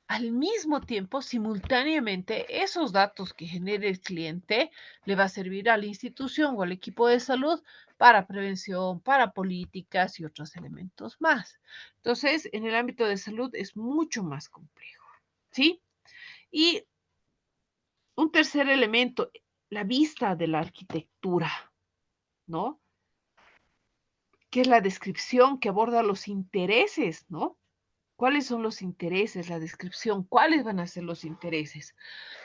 al mismo tiempo, simultáneamente, esos datos que genere el cliente le va a servir a la institución o al equipo de salud para prevención, para políticas y otros elementos más. Entonces, en el ámbito de salud es mucho más complejo, ¿sí? Y un tercer elemento, la vista de la arquitectura, ¿no? Que es la descripción que aborda los intereses, ¿no? ¿Cuáles son los intereses? La descripción, ¿cuáles van a ser los intereses?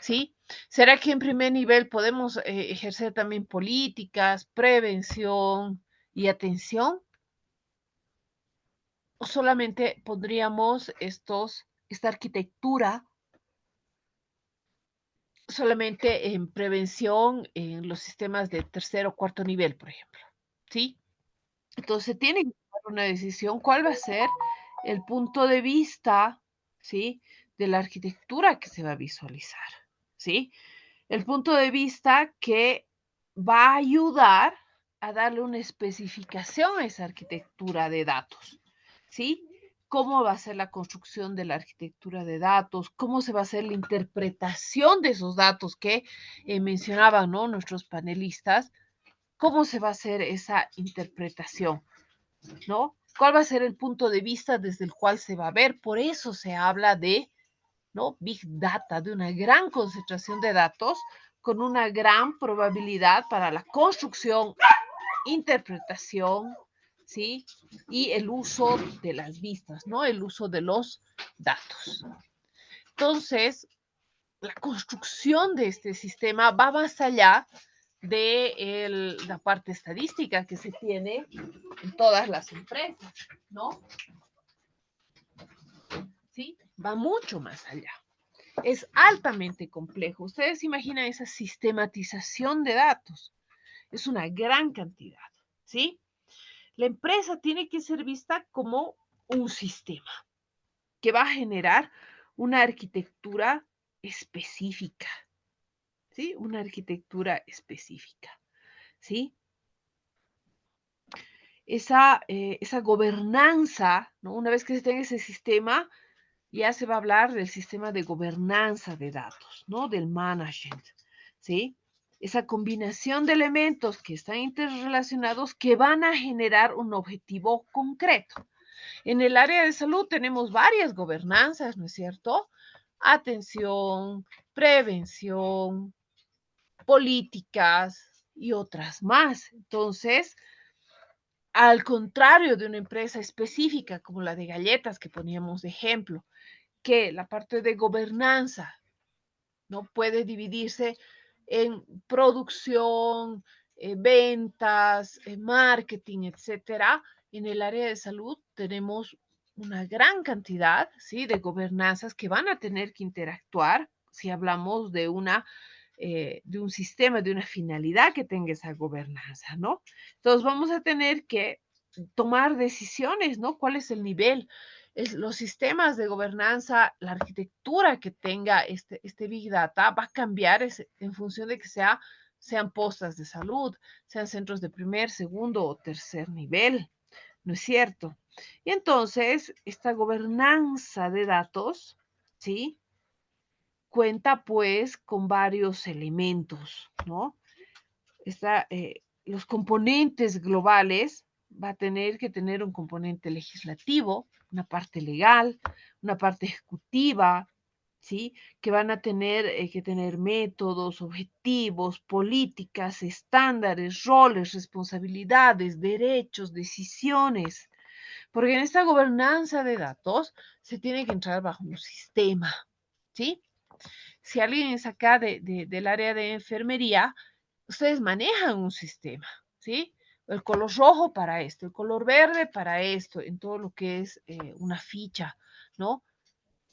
¿Sí? ¿Será que en primer nivel podemos ejercer también políticas, prevención y atención? ¿O solamente pondríamos esta arquitectura solamente en prevención en los sistemas de tercer o cuarto nivel, por ejemplo? ¿Sí? Entonces tiene que tomar una decisión, ¿cuál va a ser el punto de vista, ¿sí? De la arquitectura que se va a visualizar, ¿sí? El punto de vista que va a ayudar a darle una especificación a esa arquitectura de datos, ¿sí? ¿Cómo va a ser la construcción de la arquitectura de datos? ¿Cómo se va a hacer la interpretación de esos datos que mencionaban, ¿no? Nuestros panelistas? ¿Cómo se va a hacer esa interpretación? ¿No? ¿Cuál va a ser el punto de vista desde el cual se va a ver? Por eso se habla de, ¿no? Big Data, de una gran concentración de datos con una gran probabilidad para la construcción, interpretación, ¿sí? Y el uso de las vistas, ¿no? El uso de los datos. Entonces, la construcción de este sistema va más allá de la parte estadística que se tiene en todas las empresas, ¿no? ¿Sí? Va mucho más allá. Es altamente complejo. Ustedes imaginan esa sistematización de datos. Es una gran cantidad, ¿sí? La empresa tiene que ser vista como un sistema que va a generar una arquitectura específica, ¿sí? Una arquitectura específica, ¿sí? Esa gobernanza, ¿no? Una vez que se tenga ese sistema, ya se va a hablar del sistema de gobernanza de datos, ¿no? Del management, ¿sí? Esa combinación de elementos que están interrelacionados que van a generar un objetivo concreto. En el área de salud tenemos varias gobernanzas, ¿no es cierto? Atención, prevención, políticas y otras más. Entonces, al contrario de una empresa específica como la de galletas que poníamos de ejemplo, que la parte de gobernanza no puede dividirse en producción, ventas, marketing, etcétera. En el área de salud tenemos una gran cantidad, ¿sí? De gobernanzas que van a tener que interactuar si hablamos de un sistema, de una finalidad que tenga esa gobernanza, ¿no? Entonces vamos a tener que tomar decisiones, ¿no? ¿Cuál es el nivel? Los sistemas de gobernanza, la arquitectura que tenga este Big Data va a cambiar en función de que sean postas de salud, sean centros de primer, segundo o tercer nivel, ¿no es cierto? Y entonces, esta gobernanza de datos, ¿sí? Cuenta pues con varios elementos, ¿no? Los componentes globales va a tener que tener un componente legislativo, una parte legal, una parte ejecutiva, ¿sí? Que van a tener que tener métodos, objetivos, políticas, estándares, roles, responsabilidades, derechos, decisiones. Porque en esta gobernanza de datos se tiene que entrar bajo un sistema, ¿sí? Si alguien es acá del área de enfermería, ustedes manejan un sistema, ¿sí? el color rojo para esto, el color verde para esto, en todo lo que es una ficha, ¿no?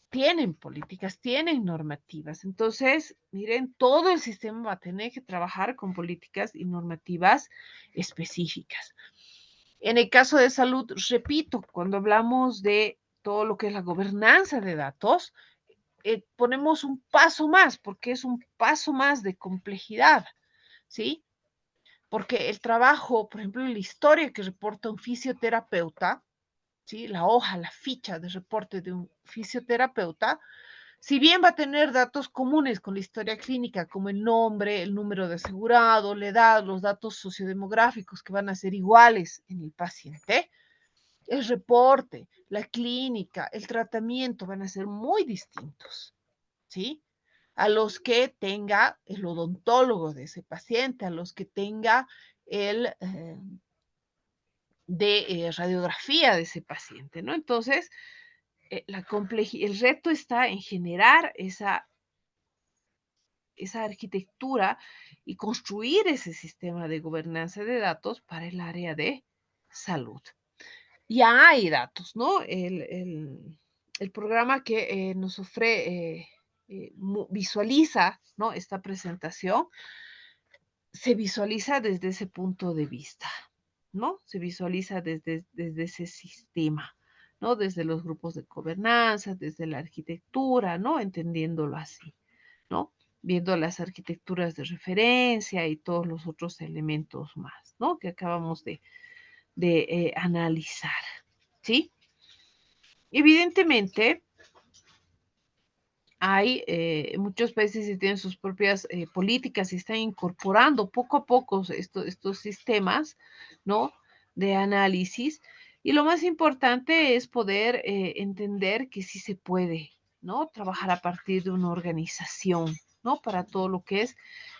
Tienen políticas, tienen normativas. Entonces, miren, todo el sistema va a tener que trabajar con políticas y normativas específicas. En el caso de salud, repito, cuando hablamos de todo lo que es la gobernanza de datos, ponemos un paso más, porque es un paso más de complejidad, ¿sí? Porque el trabajo, por ejemplo, la historia que reporta un fisioterapeuta, ¿sí? La hoja, la ficha de reporte de un fisioterapeuta, si bien va a tener datos comunes con la historia clínica, como el nombre, el número de asegurado, la edad, los datos sociodemográficos que van a ser iguales en el paciente, el reporte, la clínica, el tratamiento van a ser muy distintos, ¿sí? A los que tenga el odontólogo de ese paciente, a los que tenga el radiografía de ese paciente, ¿no? Entonces, el reto está en generar esa arquitectura y construir ese sistema de gobernanza de datos para el área de salud. Ya hay datos, ¿no? El programa que nos ofrece, visualiza, ¿no? Esta presentación, se visualiza desde ese punto de vista, ¿no? Se visualiza desde ese sistema, ¿no? Desde los grupos de gobernanza, desde la arquitectura, ¿no? Entendiéndolo así, ¿no? Viendo las arquitecturas de referencia y todos los otros elementos más, ¿no? Que acabamos de analizar, ¿sí? Evidentemente, hay muchos países que tienen sus propias políticas y están incorporando poco a poco estos sistemas, ¿no? De análisis. Y lo más importante es poder entender que sí se puede, ¿no? Trabajar a partir de una organización, ¿no? Para todo lo que es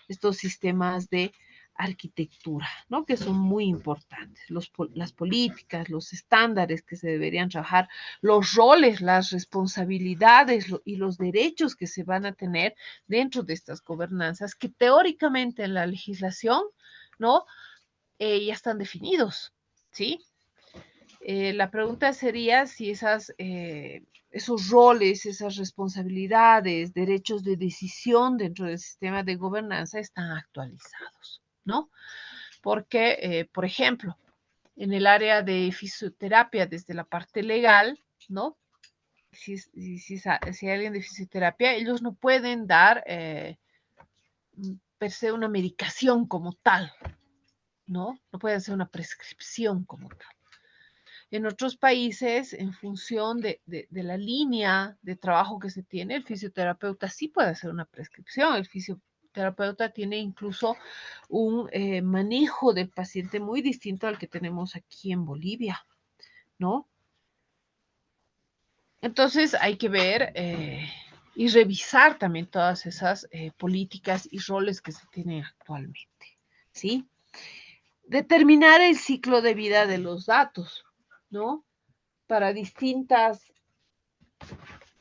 estos sistemas de arquitectura, ¿no? Que son muy importantes. Las políticas, los estándares que se deberían trabajar, los roles, las responsabilidades y los derechos que se van a tener dentro de estas gobernanzas, que teóricamente en la legislación, ¿no? Ya están definidos, ¿sí? La pregunta sería si esos roles, esas responsabilidades, derechos de decisión dentro del sistema de gobernanza están actualizados, ¿no? Porque, por ejemplo, en el área de fisioterapia, desde la parte legal, ¿no? Si hay alguien de fisioterapia, ellos no pueden dar per se una medicación como tal, ¿no? No pueden hacer una prescripción como tal. En otros países, en función de la línea de trabajo que se tiene, el fisioterapeuta sí puede hacer una prescripción. El fisioterapeuta tiene incluso un manejo del paciente muy distinto al que tenemos aquí en Bolivia, ¿no? Entonces hay que ver y revisar también todas esas políticas y roles que se tienen actualmente, ¿sí? Determinar el ciclo de vida de los datos, ¿no? Para distintas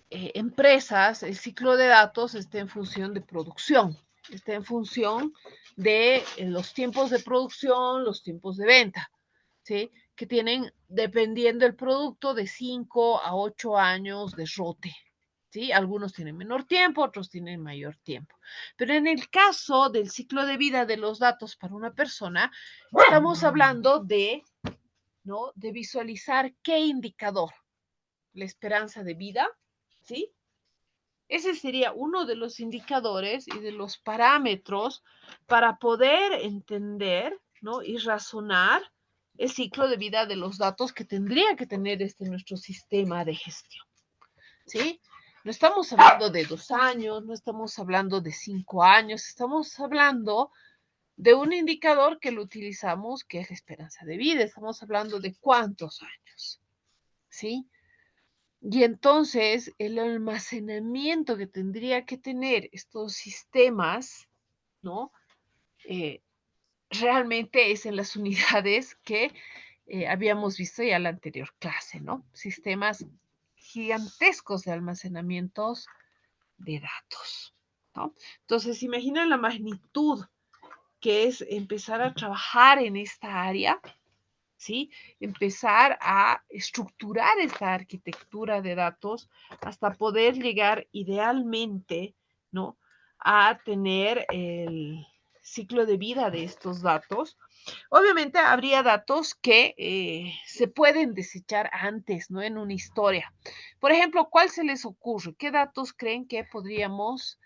empresas, el ciclo de datos está en función de producción, está en función de los tiempos de producción, los tiempos de venta, ¿sí? Que tienen, dependiendo del producto, de 5 a 8 años de rote, ¿sí? Algunos tienen menor tiempo, otros tienen mayor tiempo. Pero en el caso del ciclo de vida de los datos para una persona, estamos hablando de, ¿no? De visualizar qué indicador, la esperanza de vida, ¿sí? Ese sería uno de los indicadores y de los parámetros para poder entender, ¿no? Y razonar el ciclo de vida de los datos que tendría que tener nuestro sistema de gestión, ¿sí? No estamos hablando de 2 años, no estamos hablando de 5 años, estamos hablando de un indicador que lo utilizamos, que es la esperanza de vida. Estamos hablando de cuántos años, ¿sí? Y entonces el almacenamiento que tendría que tener estos sistemas, ¿no? Realmente es en las unidades que habíamos visto ya en la anterior clase, ¿no? Sistemas gigantescos de almacenamientos de datos, ¿no? Entonces, imaginen la magnitud que es empezar a trabajar en esta área, ¿sí? Empezar a estructurar esta arquitectura de datos hasta poder llegar idealmente, ¿no? A tener el ciclo de vida de estos datos. Obviamente habría datos que se pueden desechar antes, ¿no? En una historia. Por ejemplo, ¿cuál se les ocurre? ¿Qué datos creen que podríamos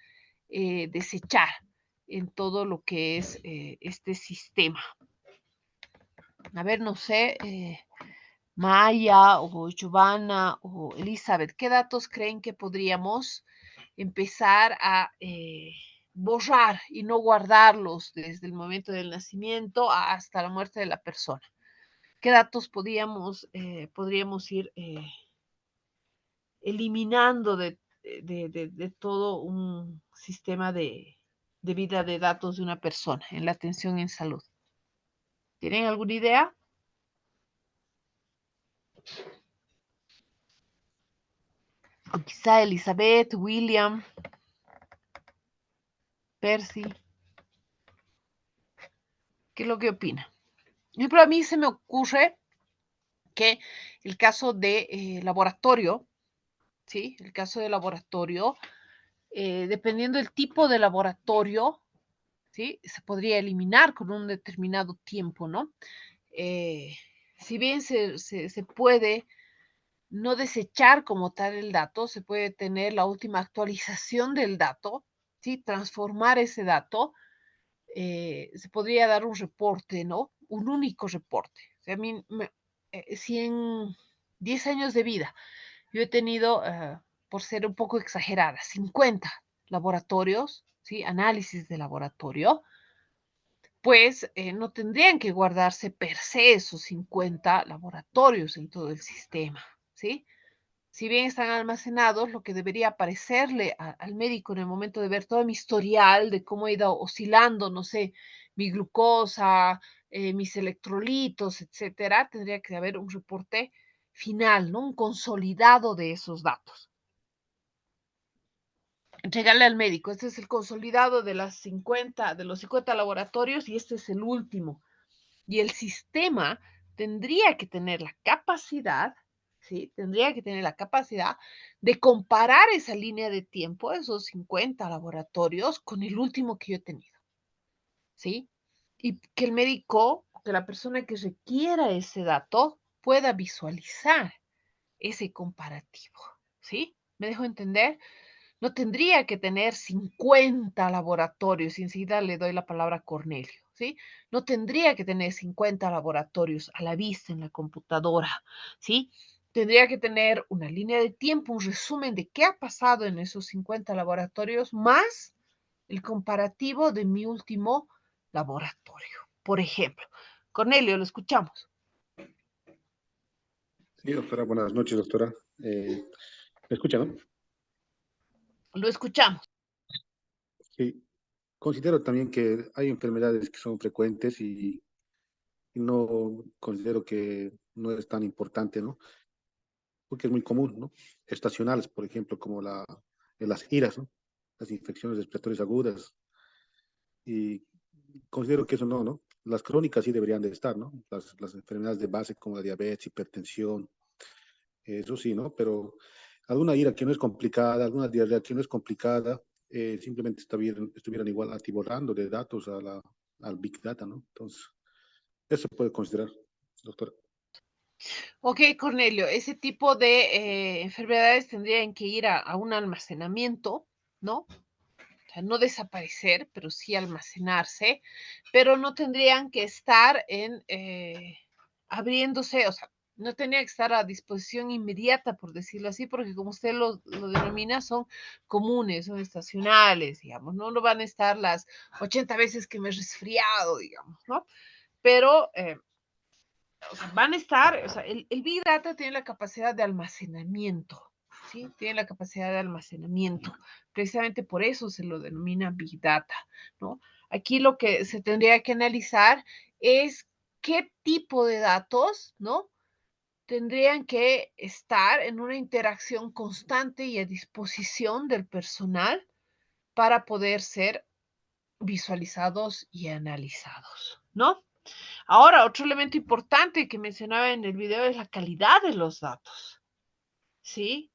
desechar en todo lo que es este sistema? A ver, no sé, Maya o Giovanna o Elizabeth, ¿qué datos creen que podríamos empezar a borrar y no guardarlos desde el momento del nacimiento hasta la muerte de la persona? ¿Qué datos podríamos ir eliminando de todo un sistema de vida de datos de una persona en la atención en salud? ¿Tienen alguna idea? O quizá Elizabeth, William, Percy. ¿Qué es lo que opina? Por ejemplo, a mí se me ocurre que el caso de laboratorio, ¿sí? El caso de laboratorio, dependiendo del tipo de laboratorio, ¿sí? Se podría eliminar con un determinado tiempo, ¿no? Si bien se puede no desechar como tal el dato, se puede tener la última actualización del dato, ¿sí? Transformar ese dato, se podría dar un reporte, ¿no? Un único reporte. O sea, si en 10 años de vida yo he tenido, por ser un poco exagerada, 50 laboratorios, ¿sí? Análisis de laboratorio, pues no tendrían que guardarse per se esos 50 laboratorios en todo el sistema, ¿sí? Si bien están almacenados, lo que debería aparecerle al médico en el momento de ver todo mi historial, de cómo he ido oscilando, no sé, mi glucosa, mis electrolitos, etcétera, tendría que haber un reporte final, ¿no? Un consolidado de esos datos. Entregarle al médico, este es el consolidado de de los 50 laboratorios y este es el último. Y el sistema tendría que tener la capacidad, ¿sí? Tendría que tener la capacidad de comparar esa línea de tiempo, esos 50 laboratorios, con el último que yo he tenido, ¿sí? Y que el médico, que la persona que requiera ese dato, pueda visualizar ese comparativo, ¿sí? ¿Me dejo entender? No tendría que tener 50 laboratorios, y enseguida le doy la palabra a Cornelio, ¿sí? No tendría que tener 50 laboratorios a la vista en la computadora, ¿sí? Tendría que tener una línea de tiempo, un resumen de qué ha pasado en esos 50 laboratorios, más el comparativo de mi último laboratorio, por ejemplo. Cornelio, lo escuchamos. Sí, doctora, buenas noches, doctora. ¿Me escucha, no? Lo escuchamos. Sí. Considero también que hay enfermedades que son frecuentes y no considero que no es tan importante, ¿no? Porque es muy común, ¿no? Estacionales, por ejemplo, como las IRAS, ¿no? Las infecciones respiratorias agudas. Y considero que eso no, ¿no? Las crónicas sí deberían de estar, ¿no? Las enfermedades de base como la diabetes, hipertensión, eso sí, ¿no? Pero alguna ira que no es complicada, alguna diarrea que no es complicada, simplemente estuvieran igual atiborrando de datos al Big Data, ¿no? Entonces, eso se puede considerar, doctora. Ok, Cornelio, ese tipo de enfermedades tendrían que ir a un almacenamiento, ¿no? O sea, no desaparecer, pero sí almacenarse, pero no tendrían que estar abriéndose, o sea, no tendría que estar a disposición inmediata, por decirlo así, porque como usted lo denomina, son comunes, son estacionales, digamos, no van a estar las 80 veces que me he resfriado, digamos, ¿no? Pero o sea, van a estar, o sea, el Big Data tiene la capacidad de almacenamiento, ¿sí? Tiene la capacidad de almacenamiento. Precisamente por eso se lo denomina Big Data, ¿no? Aquí lo que se tendría que analizar es qué tipo de datos, ¿no? Tendrían que estar en una interacción constante y a disposición del personal para poder ser visualizados y analizados, ¿no? Ahora, otro elemento importante que mencionaba en el video es la calidad de los datos, ¿sí?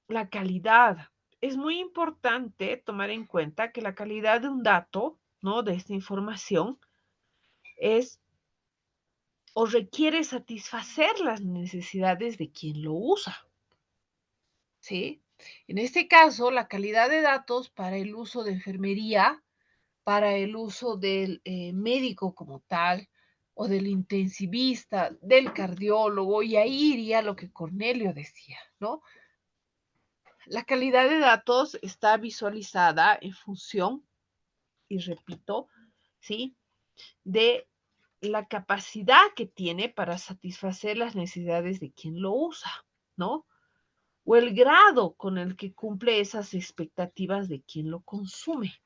La calidad. Es muy importante tomar en cuenta que la calidad de un dato, ¿no? De esta información es o requiere satisfacer las necesidades de quien lo usa, ¿sí? En este caso, la calidad de datos para el uso de enfermería, para el uso del médico como tal, o del intensivista, del cardiólogo, y ahí iría lo que Cornelio decía, ¿no? La calidad de datos está visualizada en función, y repito, ¿sí? De la capacidad que tiene para satisfacer las necesidades de quien lo usa, ¿no? O el grado con el que cumple esas expectativas de quien lo consume,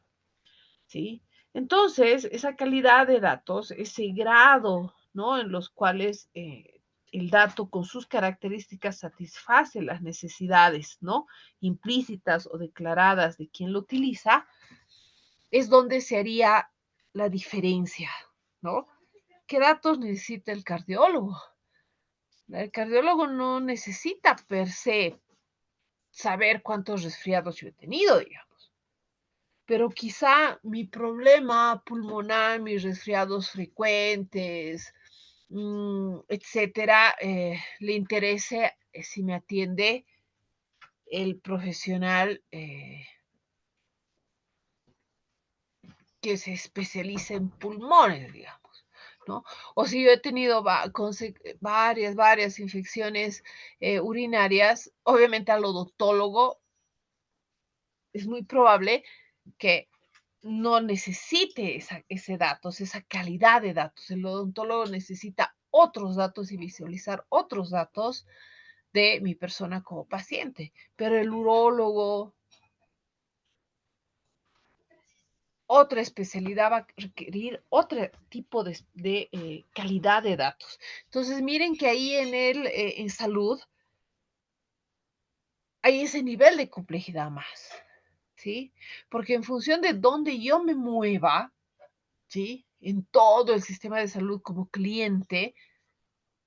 ¿sí? Entonces, esa calidad de datos, ese grado, ¿no? En los cuales el dato con sus características satisface las necesidades, ¿no? Implícitas o declaradas de quien lo utiliza, es donde se haría la diferencia, ¿no? ¿Qué datos necesita el cardiólogo? El cardiólogo no necesita per se saber cuántos resfriados yo he tenido, digamos. Pero quizá mi problema pulmonar, mis resfriados frecuentes, etcétera, le interese si me atiende el profesional que se especializa en pulmones, digamos, ¿no? O si yo he tenido varias infecciones urinarias, obviamente al odontólogo es muy probable que no necesite ese datos, esa calidad de datos. El odontólogo necesita otros datos y visualizar otros datos de mi persona como paciente. Pero el urólogo, otra especialidad va a requerir otro tipo de calidad de datos. Entonces, miren que ahí en salud hay ese nivel de complejidad más, ¿sí? Porque en función de dónde yo me mueva, ¿sí? En todo el sistema de salud como cliente,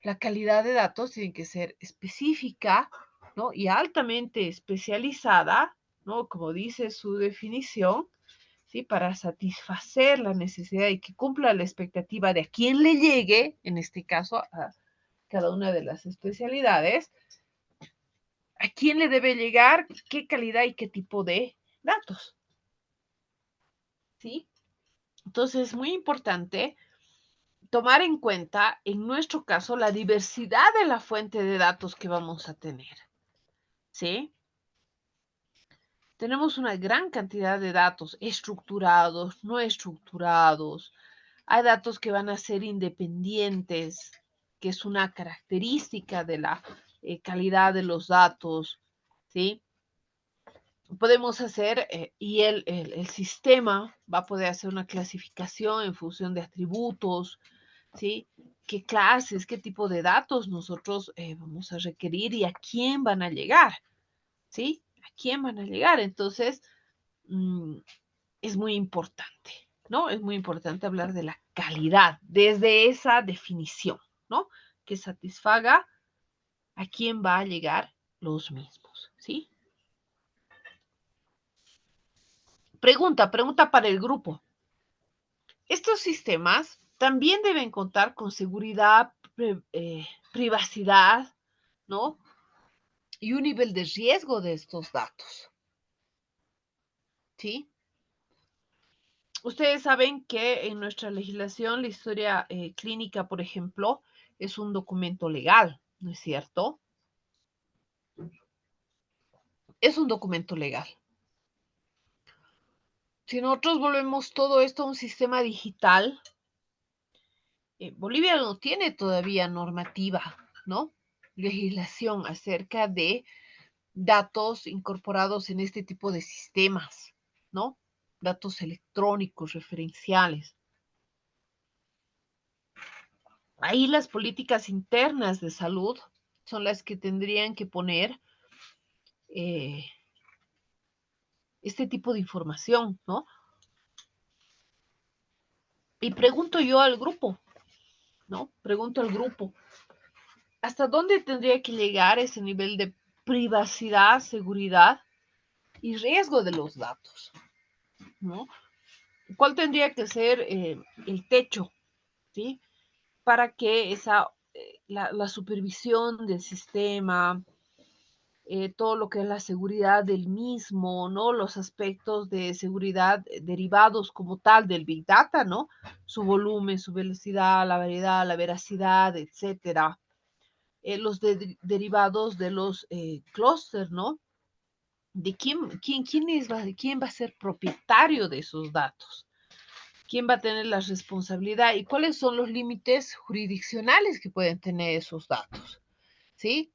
la calidad de datos tiene que ser específica, ¿no? Y altamente especializada, ¿no? Como dice su definición, ¿sí? Para satisfacer la necesidad y que cumpla la expectativa de a quien le llegue, en este caso a cada una de las especialidades, a quién le debe llegar, qué calidad y qué tipo de datos, ¿sí? Entonces es muy importante tomar en cuenta, en nuestro caso, la diversidad de la fuente de datos que vamos a tener, ¿sí? Tenemos una gran cantidad de datos estructurados, no estructurados. Hay datos que van a ser independientes, que es una característica de la calidad de los datos, ¿sí? Podemos hacer, y el sistema va a poder hacer una clasificación en función de atributos, ¿sí? ¿Qué clases, qué tipo de datos nosotros vamos a requerir y a quién van a llegar? ¿Sí? ¿A quién van a llegar? Entonces, es muy importante, ¿no? Es muy importante hablar de la calidad desde esa definición, ¿no? Que satisfaga a quién va a llegar los mismos, ¿sí? Pregunta para el grupo. Estos sistemas también deben contar con seguridad, privacidad, ¿no? Y un nivel de riesgo de estos datos, ¿sí? Ustedes saben que en nuestra legislación la historia clínica, por ejemplo, es un documento legal, ¿no es cierto? Es un documento legal. Si nosotros volvemos todo esto a un sistema digital, Bolivia no tiene todavía normativa, ¿no? Legislación acerca de datos incorporados en este tipo de sistemas, ¿no? Datos electrónicos referenciales. Ahí las políticas internas de salud son las que tendrían que poner este tipo de información, ¿no? Y pregunto yo al grupo, ¿no? Pregunto al grupo, ¿hasta dónde tendría que llegar ese nivel de privacidad, seguridad y riesgo de los datos, ¿no? ¿Cuál tendría que ser el techo, ¿sí? Para que la supervisión del sistema, todo lo que es la seguridad del mismo, ¿no? Los aspectos de seguridad derivados como tal del Big Data, ¿no? Su volumen, su velocidad, la variedad, la veracidad, etcétera. Los derivados de los clústeres, ¿no? De quién va a ser propietario de esos datos, quién va a tener la responsabilidad y cuáles son los límites jurisdiccionales que pueden tener esos datos, ¿sí?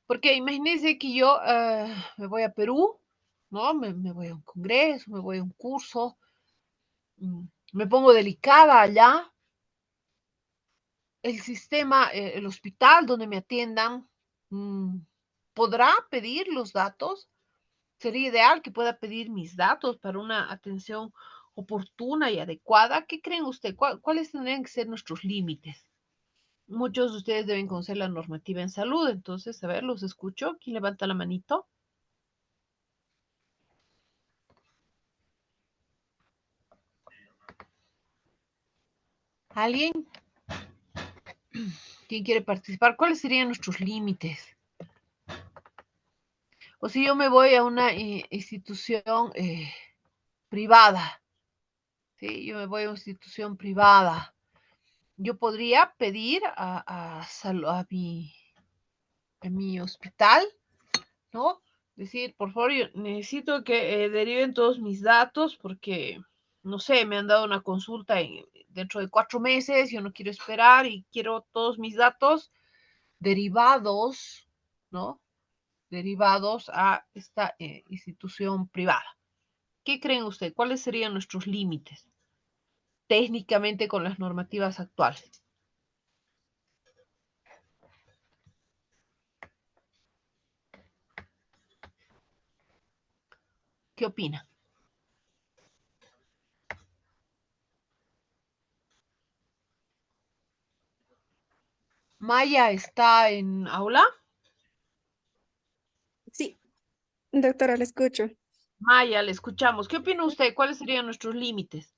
Porque imagínense que yo me voy a Perú, ¿no? Me voy a un congreso, me voy a un curso, me pongo delicada allá, el sistema, el hospital donde me atiendan, ¿podrá pedir los datos? Sería ideal que pueda pedir mis datos para una atención oportuna y adecuada. ¿Qué creen ustedes? ¿Cuáles tendrían que ser nuestros límites? Muchos de ustedes deben conocer la normativa en salud, entonces, a ver, los escucho. ¿Quién levanta la manito? ¿Alguien? ¿Quién quiere participar? ¿Cuáles serían nuestros límites? O si yo me voy a una institución privada, ¿sí? Yo me voy a una institución privada. Yo podría pedir a mi hospital, ¿no? Decir, por favor, yo necesito que deriven todos mis datos porque, no sé, me han dado una consulta dentro de 4 meses, yo no quiero esperar y quiero todos mis datos derivados, ¿no? Derivados a esta institución privada. ¿Qué creen ustedes? ¿Cuáles serían nuestros límites técnicamente con las normativas actuales? ¿Qué opina? Maya está en aula. Sí, doctora, la escucho. Maya, le escuchamos. ¿Qué opina usted? ¿Cuáles serían nuestros límites?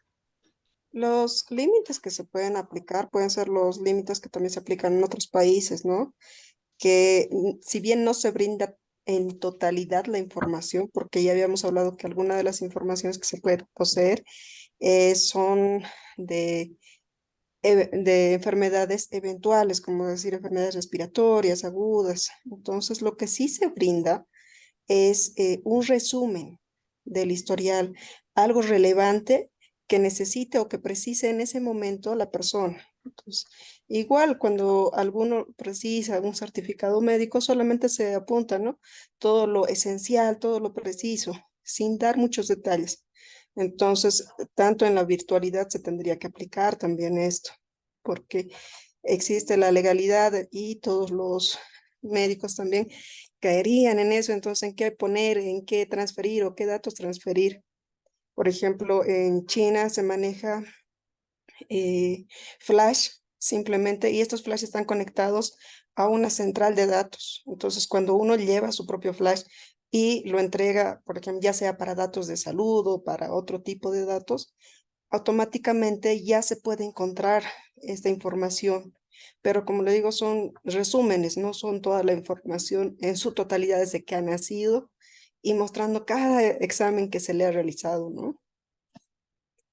Los límites que se pueden aplicar pueden ser los límites que también se aplican en otros países, ¿no? Que si bien no se brinda en totalidad la información, porque ya habíamos hablado que algunas de las informaciones que se puede poseer son de, de enfermedades eventuales, como decir enfermedades respiratorias agudas. Entonces, lo que sí se brinda es un resumen del historial, algo relevante que necesite o que precise en ese momento la persona. Entonces, igual cuando alguno precisa un certificado médico, solamente se apunta, ¿no? Todo lo esencial, todo lo preciso, sin dar muchos detalles. Entonces, tanto en la virtualidad se tendría que aplicar también esto, porque existe la legalidad y todos los médicos también caerían en eso, entonces en qué poner, en qué transferir o qué datos transferir. Por ejemplo, en China se maneja flash simplemente y estos flash están conectados a una central de datos. Entonces, cuando uno lleva su propio flash y lo entrega, por ejemplo, ya sea para datos de salud o para otro tipo de datos, automáticamente ya se puede encontrar esta información. Pero como le digo, son resúmenes, no son toda la información en su totalidad desde que ha nacido y mostrando cada examen que se le ha realizado, ¿no?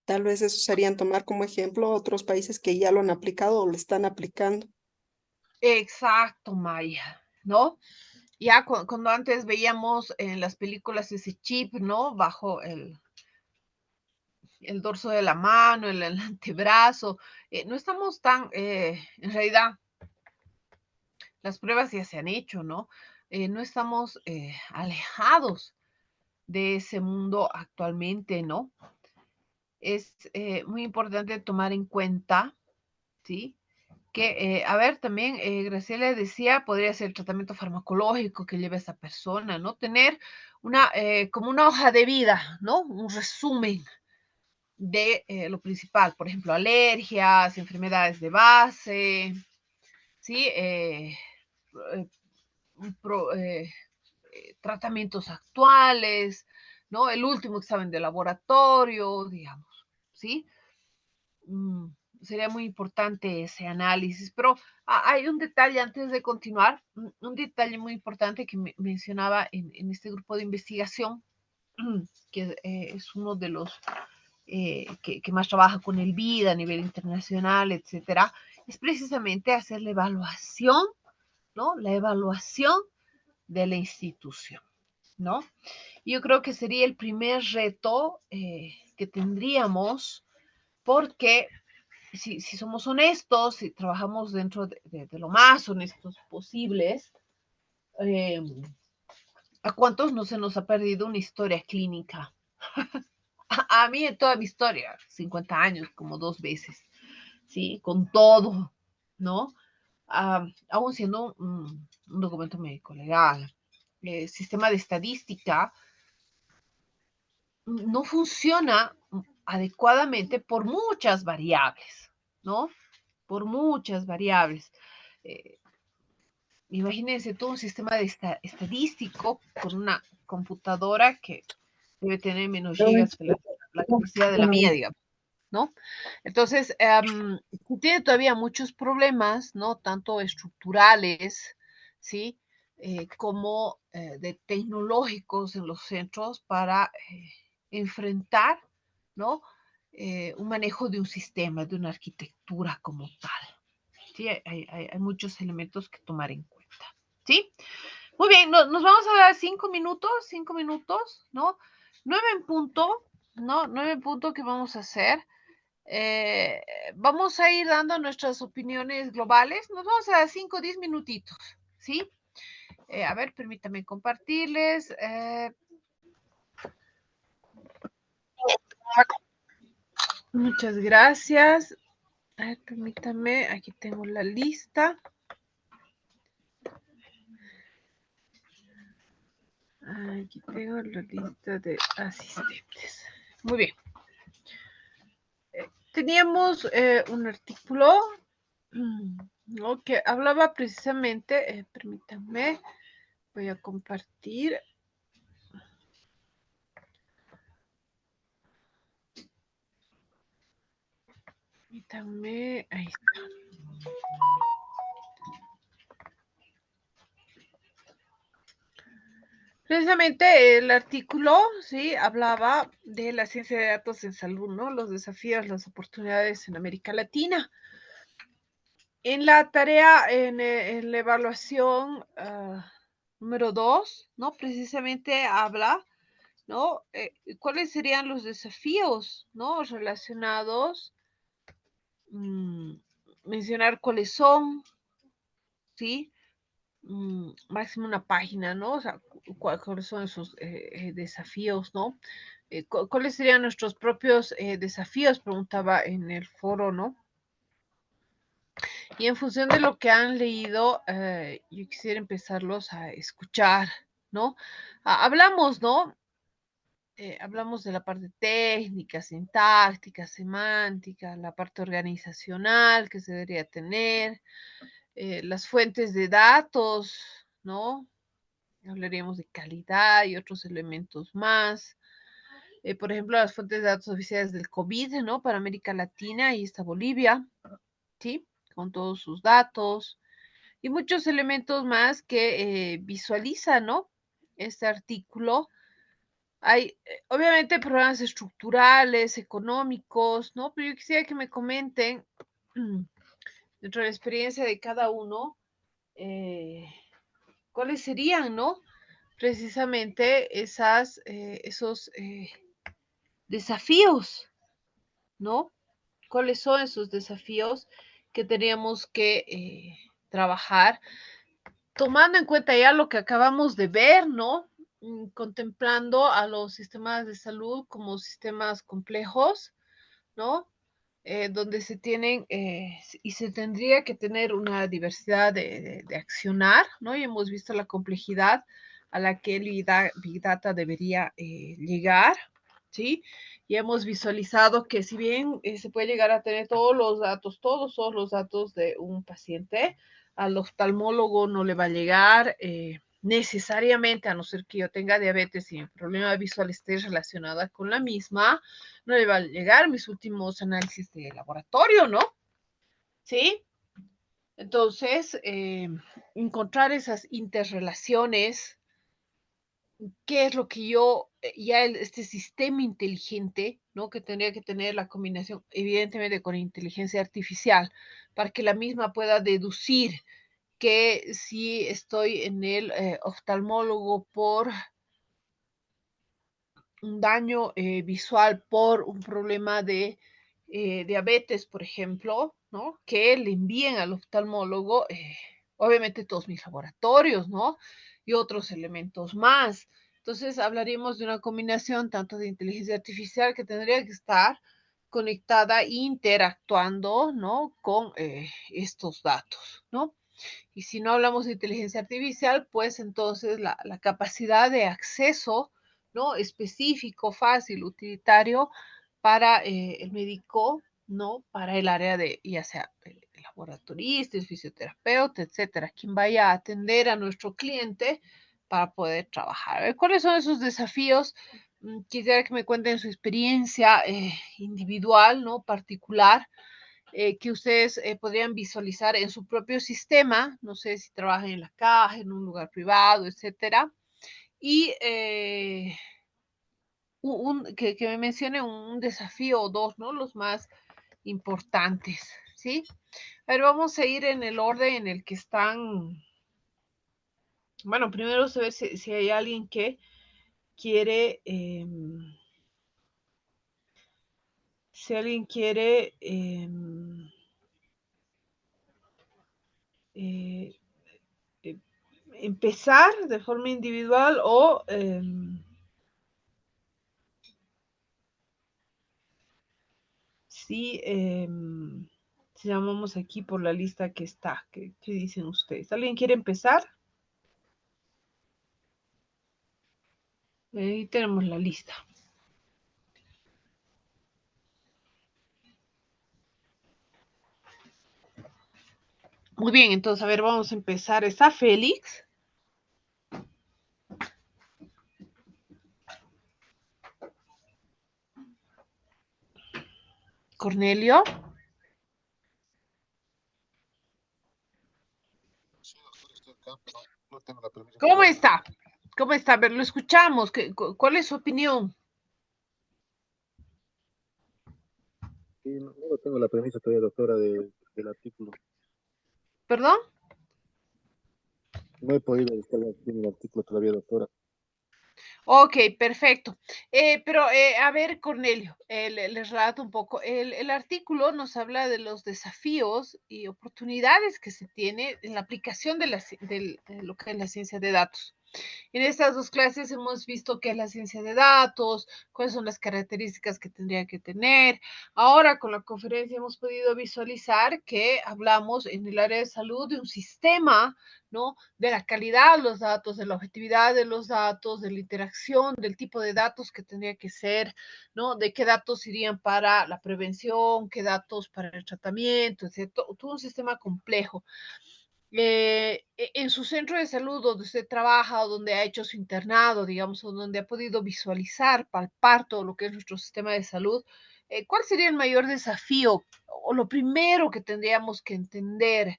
Tal vez eso serían tomar como ejemplo otros países que ya lo han aplicado o lo están aplicando. Exacto, Maya, ¿no? Ya cuando antes veíamos en las películas ese chip, ¿no? Bajo el dorso de la mano, el antebrazo, no estamos tan, en realidad, las pruebas ya se han hecho, ¿no? No estamos alejados de ese mundo actualmente, ¿no? Es muy importante tomar en cuenta, ¿sí? Que, a ver, también Graciela decía, podría ser el tratamiento farmacológico que lleva esa persona, ¿no? Tener como una hoja de vida, ¿no? Un resumen de lo principal, por ejemplo, alergias, enfermedades de base, ¿sí? Tratamientos actuales, ¿no? El último examen de laboratorio, digamos, ¿sí? Sería muy importante ese análisis, pero hay un detalle antes de continuar, un detalle muy importante que mencionaba en este grupo de investigación, que es uno de los que más trabaja con el VIDA a nivel internacional, etcétera, es precisamente hacer la evaluación, ¿no? La evaluación de la institución, ¿no? Yo creo que sería el primer reto que tendríamos, porque si somos honestos, si trabajamos dentro de lo más honestos posibles, ¿a cuántos no se nos ha perdido una historia clínica? A mí en toda mi historia, 50 años, como 2 veces, ¿sí? Con todo, ¿no? Aún siendo un documento médico legal. Sistema de estadística no funciona adecuadamente por muchas variables, ¿no? Por muchas variables. Imagínense todo un sistema de estadístico con una computadora que debe tener menos gigas que la capacidad de la mía, digamos, ¿no? Entonces, tiene todavía muchos problemas, ¿no? Tanto estructurales, ¿sí? Como de tecnológicos en los centros para enfrentar, ¿no? Un manejo de un sistema, de una arquitectura como tal. ¿Sí? Hay muchos elementos que tomar en cuenta. ¿Sí? Muy bien, nos vamos a dar 5 minutos, ¿no? 9 en punto, ¿no? 9 en punto que vamos a hacer. Vamos a ir dando nuestras opiniones globales. Nos vamos a dar 5 o 10 minutitos, ¿sí? A ver, permítame compartirles. Muchas gracias. A ver, permítame, aquí tengo la lista. Aquí tengo la lista de asistentes. Muy bien. Teníamos un artículo ¿no? que hablaba precisamente, permítanme, voy a compartir. Permítanme, ahí está. Precisamente el artículo, sí, hablaba de la ciencia de datos en salud, ¿no? Los desafíos, las oportunidades en América Latina. En la tarea, en la evaluación número 2, ¿no? Precisamente habla, ¿no? ¿Cuáles serían los desafíos, ¿no? Relacionados, mencionar cuáles son, ¿sí? Máximo una página, ¿no? O sea, cuáles son esos desafíos, ¿no? ¿Cuáles serían nuestros propios desafíos? Preguntaba en el foro, ¿no? Y en función de lo que han leído, yo quisiera empezarlos a escuchar, ¿no? Hablamos, ¿no? Hablamos de la parte técnica, sintáctica, semántica, la parte organizacional que se debería tener, las fuentes de datos, ¿no? Hablaríamos de calidad y otros elementos más. Por ejemplo, las fuentes de datos oficiales del COVID, ¿no? Para América Latina y está Bolivia, ¿sí? Con todos sus datos y muchos elementos más que visualizan, ¿no? Este artículo. Hay, obviamente, problemas estructurales, económicos, ¿no? Pero yo quisiera que me comenten, dentro de la experiencia de cada uno, cuáles serían, ¿no? Precisamente esos desafíos, ¿no? ¿Cuáles son esos desafíos que teníamos que trabajar? Tomando en cuenta ya lo que acabamos de ver, ¿no? Contemplando a los sistemas de salud como sistemas complejos, ¿no? Donde se tienen y se tendría que tener una diversidad de accionar, ¿no? Y hemos visto la complejidad a la que el Big Data debería llegar, ¿sí? Y hemos visualizado que si bien se puede llegar a tener todos los datos, todos los datos de un paciente, al oftalmólogo no le va a llegar necesariamente, a no ser que yo tenga diabetes y mi problema visual esté relacionada con la misma, no le va a llegar mis últimos análisis de laboratorio, ¿no? ¿Sí? Entonces, encontrar esas interrelaciones, qué es lo que yo, este sistema inteligente, ¿no? Que tendría que tener la combinación, evidentemente, con inteligencia artificial, para que la misma pueda deducir que si estoy en el oftalmólogo por un daño visual, por un problema de diabetes, por ejemplo, ¿no? Que le envíen al oftalmólogo, obviamente todos mis laboratorios, ¿no? Y otros elementos más. Entonces hablaríamos de una combinación tanto de inteligencia artificial que tendría que estar conectada e interactuando, ¿no? Con estos datos, ¿no? Y si no hablamos de inteligencia artificial, pues entonces la capacidad de acceso, ¿no? Específico, fácil, utilitario para el médico, ¿no? Para el área de, ya sea el laboratorista, el fisioterapeuta, etcétera, quien vaya a atender a nuestro cliente para poder trabajar. A ver, ¿cuáles son esos desafíos? Quisiera que me cuenten su experiencia individual, ¿no? Particular, que ustedes podrían visualizar en su propio sistema, no sé si trabajan en la caja, en un lugar privado, etcétera, y que me mencione un desafío o dos, ¿no? Los más importantes, ¿sí? A ver, vamos a ir en el orden en el que están. Bueno, primero saber si hay alguien que quiere, si alguien quiere eh, eh, empezar de forma individual o si, si llamamos aquí por la lista que está. ¿Qué dicen ustedes? ¿Alguien quiere empezar? Ahí tenemos la lista. Muy bien, entonces, a ver, vamos a empezar. Está Félix. Cornelio. Sí, doctor, estoy acá, pero no tengo la permisa ¿Cómo todavía. está? ¿Cómo está? A ver, lo escuchamos. ¿Cuál es su opinión? Sí, no tengo la permisa todavía, doctora, del artículo. ¿Perdón? No he podido descargar bien el artículo todavía, doctora. Ok, perfecto. Pero, a ver, Cornelio, les relato un poco. El artículo nos habla de los desafíos y oportunidades que se tiene en la aplicación de lo que es la ciencia de datos. En estas dos clases hemos visto qué es la ciencia de datos, cuáles son las características que tendría que tener. Ahora con la conferencia hemos podido visualizar que hablamos en el área de salud de un sistema, ¿no? De la calidad de los datos, de la objetividad de los datos, de la interacción, del tipo de datos que tendría que ser, ¿no? De qué datos irían para la prevención, qué datos para el tratamiento, etc. Todo un sistema complejo. En su centro de salud donde usted trabaja o donde ha hecho su internado, digamos, o donde ha podido visualizar, palpar todo lo que es nuestro sistema de salud, ¿cuál sería el mayor desafío o lo primero que tendríamos que entender,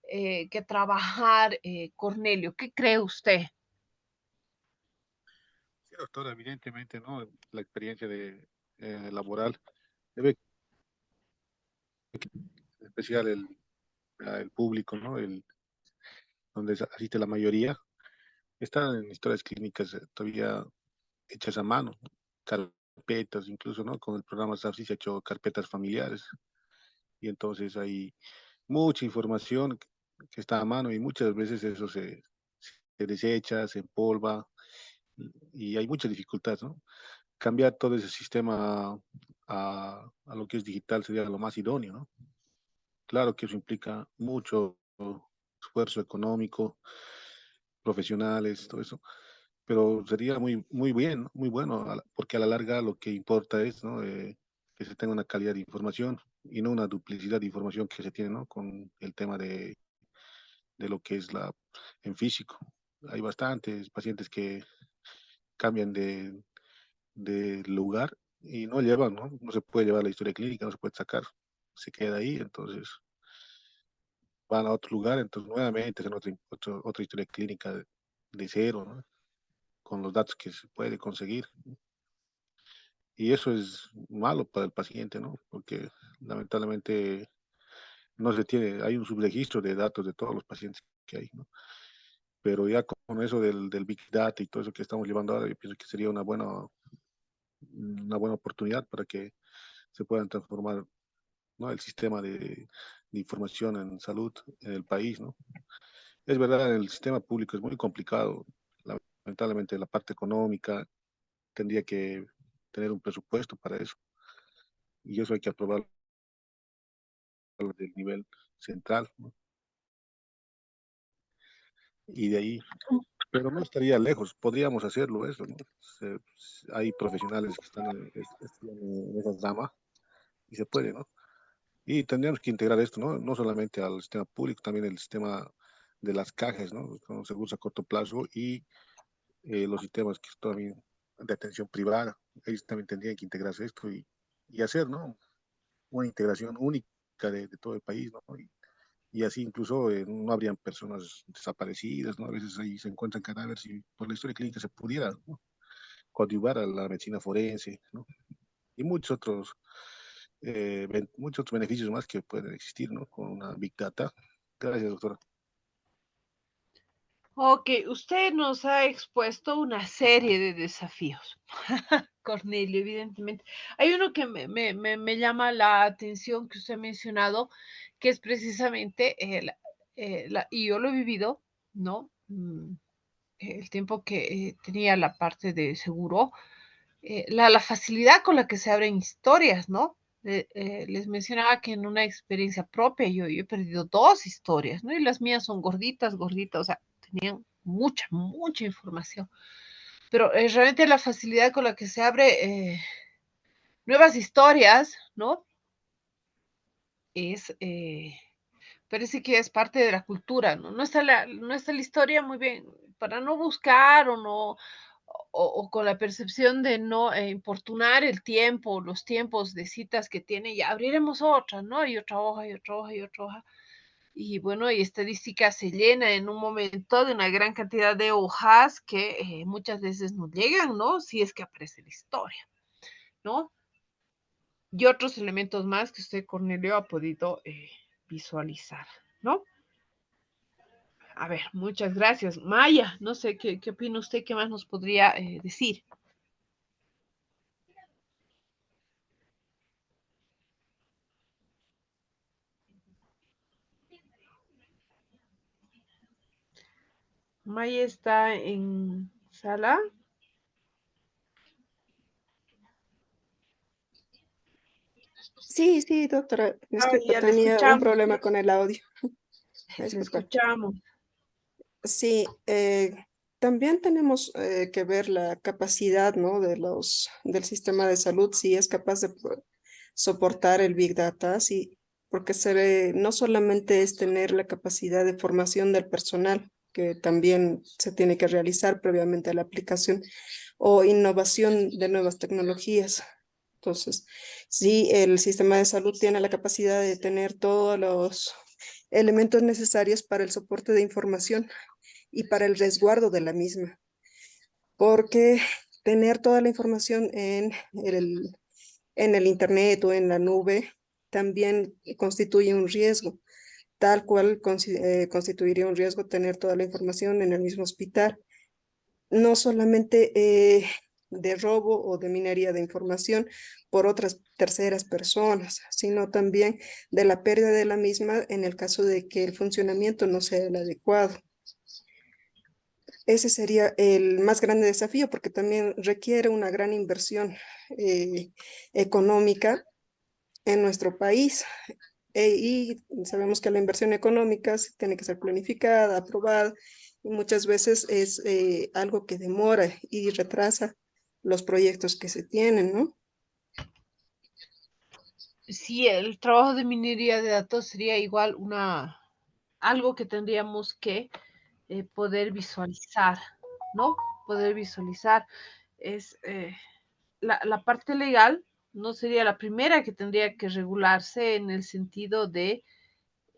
que trabajar, Cornelio? ¿Qué cree usted? Sí, doctora, evidentemente, ¿no? La experiencia laboral debe, en especial el público, ¿no? Donde asiste la mayoría, están en historias clínicas todavía hechas a mano, carpetas, incluso, ¿no? Con el programa SAFSI se ha hecho carpetas familiares y entonces hay mucha información que está a mano y muchas veces eso se desecha, se empolva y hay mucha dificultad, ¿no? Cambiar todo ese sistema a lo que es digital sería lo más idóneo, ¿no? Claro que eso implica mucho esfuerzo económico, profesionales, todo eso, pero sería muy bien, ¿no? Muy bueno, porque a la larga lo que importa es, ¿no? Que se tenga una calidad de información y no una duplicidad de información que se tiene, ¿no? Con el tema de lo que es en físico. Hay bastantes pacientes que cambian de lugar y no llevan, ¿no? No se puede llevar la historia clínica, no se puede sacar, se queda ahí, entonces van a otro lugar, entonces nuevamente hacen otra historia clínica de cero, ¿no? Con los datos que se puede conseguir. Y eso es malo para el paciente, ¿no? Porque lamentablemente no se tiene, hay un subregistro de datos de todos los pacientes que hay, ¿no? Pero ya con eso del Big Data y todo eso que estamos llevando ahora, yo pienso que sería una buena oportunidad para que se puedan transformar, ¿no? El sistema de información en salud en el país, ¿no? Es verdad, el sistema público es muy complicado. Lamentablemente la parte económica tendría que tener un presupuesto para eso y eso hay que aprobarlo del nivel central, ¿no? Y de ahí, pero no estaría lejos, podríamos hacerlo eso, ¿no? Hay profesionales que están en esa rama y se puede, ¿no? Y tendríamos que integrar esto, ¿no? No solamente al sistema público, también el sistema de las cajas, ¿no? Con seguros a corto plazo y los sistemas que también de atención privada, ellos también tendrían que integrarse esto y hacer, ¿no? Una integración única de todo el país, ¿no? Y así incluso no habrían personas desaparecidas, ¿no? A veces ahí se encuentran cadáveres y por la historia clínica se pudiera, ¿no? Coadyuvar a la medicina forense, ¿no? Y muchos otros beneficios más que pueden existir, ¿no? Con una Big Data. Gracias, doctora. Ok, usted nos ha expuesto una serie de desafíos, Cornelio, evidentemente. Hay uno que me llama la atención que usted ha mencionado, que es precisamente, y yo lo he vivido, ¿no? El tiempo que tenía la parte de seguro, la facilidad con la que se abren historias, ¿no? Les mencionaba que en una experiencia propia yo he perdido 2 historias, ¿no? Y las mías son gorditas, gorditas, o sea, tenían mucha información. Pero realmente la facilidad con la que se abre nuevas historias, ¿no? Es, parece que es parte de la cultura, ¿no? No está la historia muy bien, para no buscar o no, o con la percepción de no importunar el tiempo, los tiempos de citas que tiene, ya abriremos otra, ¿no? Y otra hoja, y otra hoja, y otra hoja. Y bueno, y estadística se llena en un momento de una gran cantidad de hojas que muchas veces no llegan, ¿no? Si es que aparece la historia, ¿no? Y otros elementos más que usted, Cornelio, ha podido visualizar, ¿no? A ver, muchas gracias. Maya, no sé qué opina usted, qué más nos podría decir. Maya está en sala. Sí, sí, doctora, es que Ya le tenía un escuchamos, problema con el audio. le Disculpa. escuchamos. Sí, también tenemos que ver la capacidad, ¿no? Del sistema de salud, si es capaz de soportar el Big Data, sí, porque no solamente es tener la capacidad de formación del personal, que también se tiene que realizar previamente a la aplicación, o innovación de nuevas tecnologías. Entonces, sí, el sistema de salud tiene la capacidad de tener todos los elementos necesarios para el soporte de información y para el resguardo de la misma, porque tener toda la información en el Internet o en la nube también constituye un riesgo, tal cual constituiría un riesgo tener toda la información en el mismo hospital, no solamente de robo o de minería de información por otras terceras personas, sino también de la pérdida de la misma en el caso de que el funcionamiento no sea el adecuado. Ese sería el más grande desafío porque también requiere una gran inversión económica en nuestro país. Y sabemos que la inversión económica tiene que ser planificada, aprobada, y muchas veces es algo que demora y retrasa los proyectos que se tienen, ¿no? Sí, el trabajo de minería de datos sería igual algo que tendríamos que poder visualizar, ¿no? Poder visualizar. Es la parte legal no sería la primera que tendría que regularse en el sentido de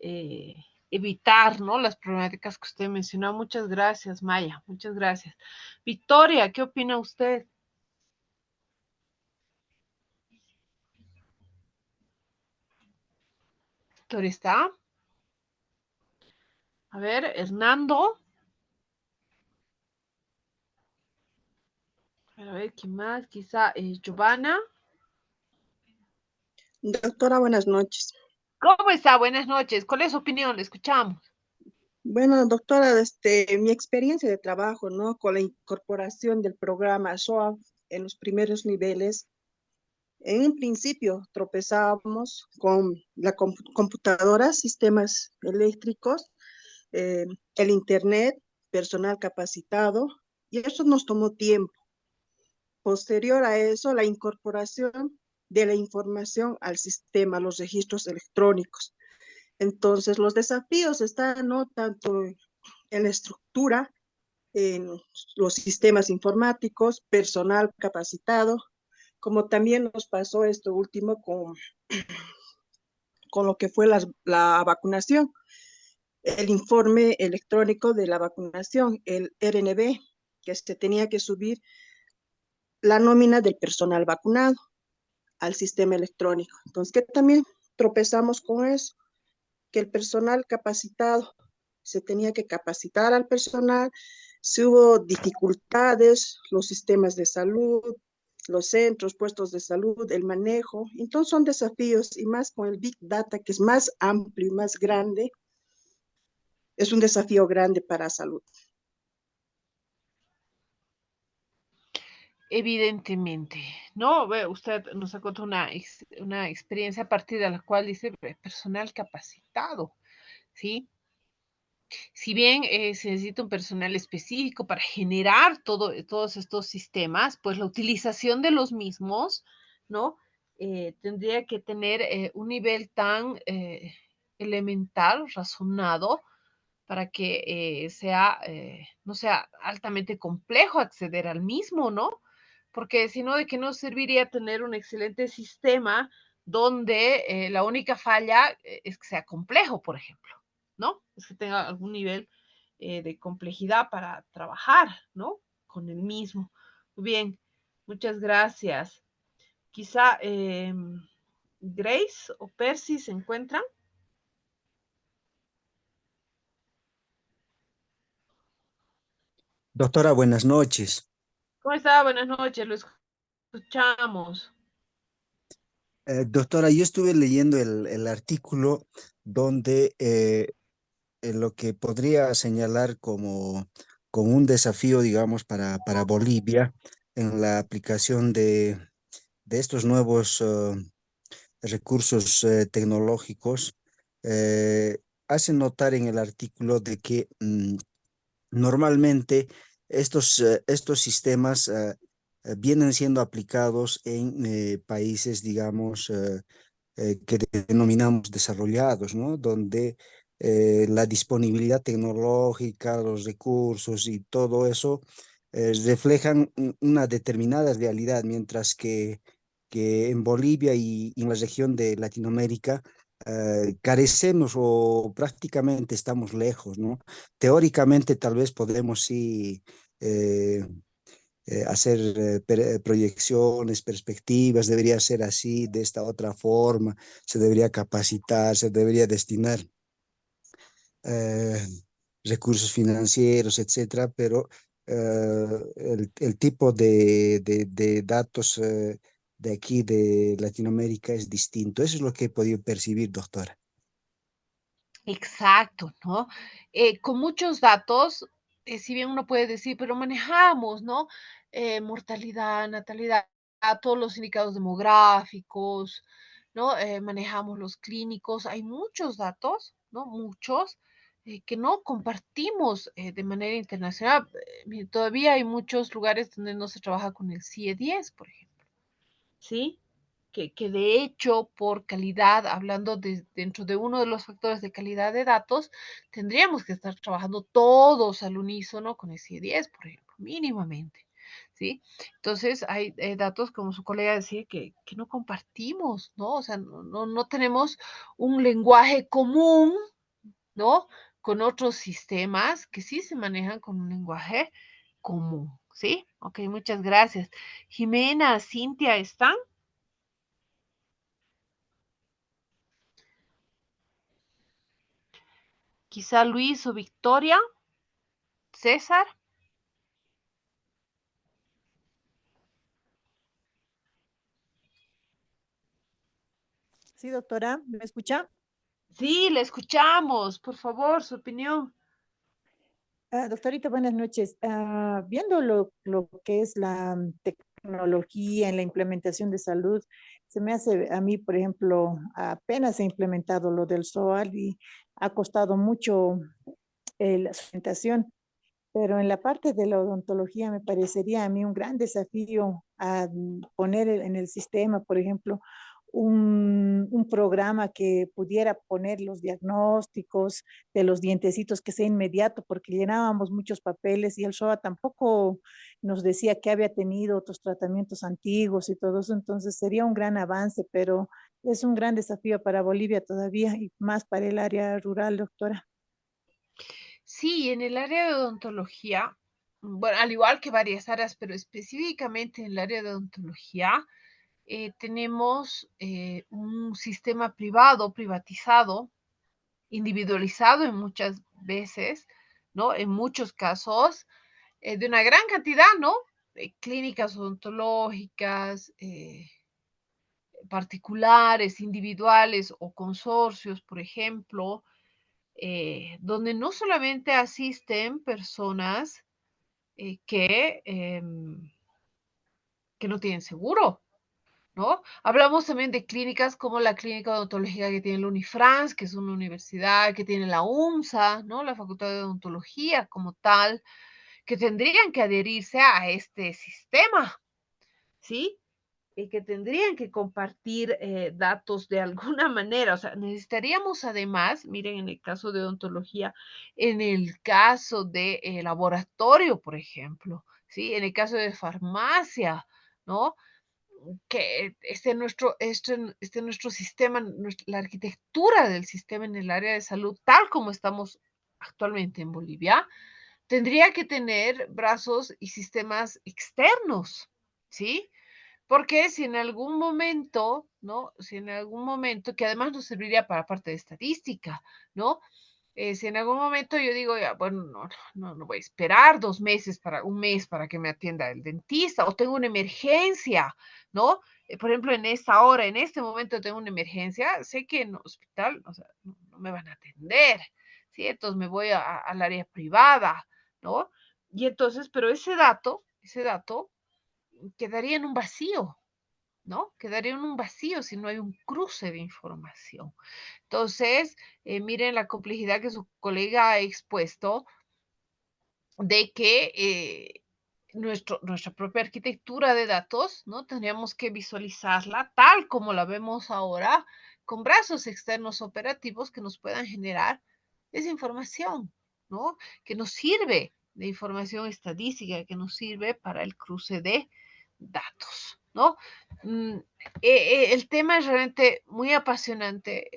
eh, evitar, ¿no? Las problemáticas que usted mencionó. Muchas gracias, Maya. Muchas gracias. Victoria, ¿qué opina usted? Victoria está. A ver, Hernando. A ver, ¿quién más? Quizá Giovanna. Doctora, buenas noches. ¿Cómo está? Buenas noches. ¿Cuál es su opinión? Le escuchamos. Bueno, doctora, desde mi experiencia de trabajo, ¿no? Con la incorporación del programa SOAP en los primeros niveles, en un principio tropezábamos con la computadora, sistemas eléctricos, el internet, personal capacitado, y eso nos tomó tiempo. Posterior a eso, la incorporación de la información al sistema, los registros electrónicos. Entonces, los desafíos están no tanto en la estructura, en los sistemas informáticos, personal capacitado, como también nos pasó esto último con lo que fue la vacunación, el informe electrónico de la vacunación, el RNB, que se tenía que subir la nómina del personal vacunado al sistema electrónico. Entonces, que también tropezamos con eso, que el personal capacitado se tenía que capacitar al personal, si hubo dificultades, los sistemas de salud, los centros, puestos de salud, el manejo. Entonces son desafíos y más con el Big Data, que es más amplio y más grande, es un desafío grande para salud. Evidentemente, ¿no? Ve, usted nos ha contado una experiencia a partir de la cual dice personal capacitado, ¿sí? Si bien se necesita un personal específico para generar todos estos sistemas, pues la utilización de los mismos, ¿no? Tendría que tener un nivel tan elemental, razonado, para que no sea altamente complejo acceder al mismo, ¿no? Porque si no, ¿de qué nos serviría tener un excelente sistema donde la única falla es que sea complejo, por ejemplo, ¿no? Es que tenga algún nivel de complejidad para trabajar, ¿no? Con el mismo. Muy bien, muchas gracias. Quizá Grace o Percy se encuentran. Doctora, buenas noches. ¿Cómo está? Buenas noches, lo escuchamos. Doctora, yo estuve leyendo el artículo donde lo que podría señalar como un desafío, digamos, para Bolivia en la aplicación de estos nuevos recursos tecnológicos, eh, hace notar en el artículo de que normalmente estos sistemas vienen siendo aplicados en países, digamos, que denominamos desarrollados, ¿no? Donde la disponibilidad tecnológica, los recursos y todo eso reflejan una determinada realidad, mientras que en Bolivia y en la región de Latinoamérica carecemos o prácticamente estamos lejos, ¿no? Teóricamente tal vez podemos sí hacer proyecciones, perspectivas, debería ser así, de esta otra forma, se debería capacitar, se debería destinar eh, recursos financieros, etcétera, pero el tipo de datos de aquí de Latinoamérica es distinto. Eso es lo que he podido percibir, doctora. Exacto, ¿no? Con muchos datos, si bien uno puede decir, pero manejamos, ¿no? Mortalidad, natalidad, todos los indicados demográficos, ¿no? Manejamos los clínicos, hay muchos datos, ¿no? Muchos que no compartimos de manera internacional. Todavía hay muchos lugares donde no se trabaja con el CIE-10, por ejemplo, ¿sí? Que de hecho, por calidad, hablando dentro de uno de los factores de calidad de datos, tendríamos que estar trabajando todos al unísono con el CIE-10, por ejemplo, mínimamente, ¿sí? Entonces, hay datos, como su colega decía, que no compartimos, ¿no? O sea, no tenemos un lenguaje común, ¿no? Con otros sistemas que sí se manejan con un lenguaje común, ¿sí? Ok, muchas gracias. Jimena, Cintia, ¿están? Quizá Luis o Victoria, César. Sí, doctora, ¿me escucha? Sí, le escuchamos. Por favor, su opinión. Doctorita, buenas noches. Viendo lo que es la tecnología en la implementación de salud, se me hace a mí, por ejemplo, apenas he implementado lo del SOAL y ha costado mucho la sustentación, pero en la parte de la odontología me parecería a mí un gran desafío a poner en el sistema, por ejemplo, un programa que pudiera poner los diagnósticos de los dientecitos que sea inmediato, porque llenábamos muchos papeles y el SOA tampoco nos decía que había tenido otros tratamientos antiguos y todo eso, entonces sería un gran avance, pero es un gran desafío para Bolivia todavía y más para el área rural, doctora. Sí, en el área de odontología, bueno, al igual que varias áreas, pero específicamente en el área de odontología, tenemos un sistema privado, privatizado, individualizado en muchas veces, ¿no? En muchos casos, de una gran cantidad, ¿no? Clínicas odontológicas, particulares, individuales o consorcios, por ejemplo, donde no solamente asisten personas que no tienen seguro, ¿no? Hablamos también de clínicas como la clínica odontológica que tiene la Unifrance, que es una universidad, que tiene la UMSA, ¿no? La Facultad de Odontología como tal, que tendrían que adherirse a este sistema, ¿sí? Y que tendrían que compartir datos de alguna manera. O sea, necesitaríamos además, miren, en el caso de odontología, en el caso de laboratorio, por ejemplo, ¿sí? En el caso de farmacia, ¿no? Que este nuestro sistema, la arquitectura del sistema en el área de salud, tal como estamos actualmente en Bolivia, tendría que tener brazos y sistemas externos, ¿sí? Porque si en algún momento, ¿no? Si en algún momento, que además nos serviría para parte de estadística, ¿no? Si en algún momento yo digo, ya, bueno, no voy a esperar 2 meses un mes para que me atienda el dentista, o tengo una emergencia, ¿no? Por ejemplo, en esta hora, en este momento tengo una emergencia, sé que en el hospital, o sea, no me van a atender, ¿sí? Entonces me voy al área privada, ¿no? Y entonces, pero ese dato quedaría en un vacío, ¿no? Quedaría en un vacío si no hay un cruce de información. Entonces, miren la complejidad que su colega ha expuesto de que nuestra propia arquitectura de datos, ¿no? Tendríamos que visualizarla tal como la vemos ahora, con brazos externos operativos que nos puedan generar esa información, ¿no? Que nos sirve de información estadística, que nos sirve para el cruce de datos, ¿no? El tema es realmente muy apasionante,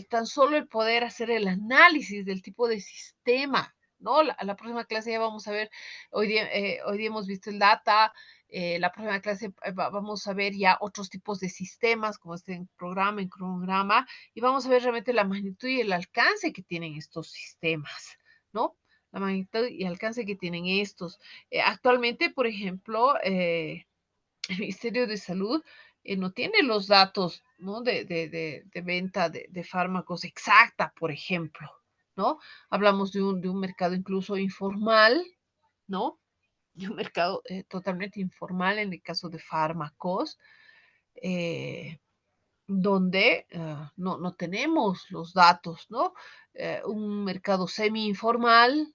tan solo el poder hacer el análisis del tipo de sistema, ¿no? La próxima clase ya vamos a ver, hoy día hemos visto el data, la próxima clase vamos a ver ya otros tipos de sistemas, como este en cronograma, y vamos a ver realmente la magnitud y el alcance que tienen estos sistemas, ¿no? La magnitud y alcance que tienen estos. Actualmente, por ejemplo, el Ministerio de Salud no tiene los datos, ¿no? de venta de fármacos exacta, por ejemplo, ¿no? Hablamos de un mercado incluso informal, ¿no? De un mercado totalmente informal en el caso de fármacos. Eh, donde no tenemos los datos, ¿no? Un mercado semi-informal,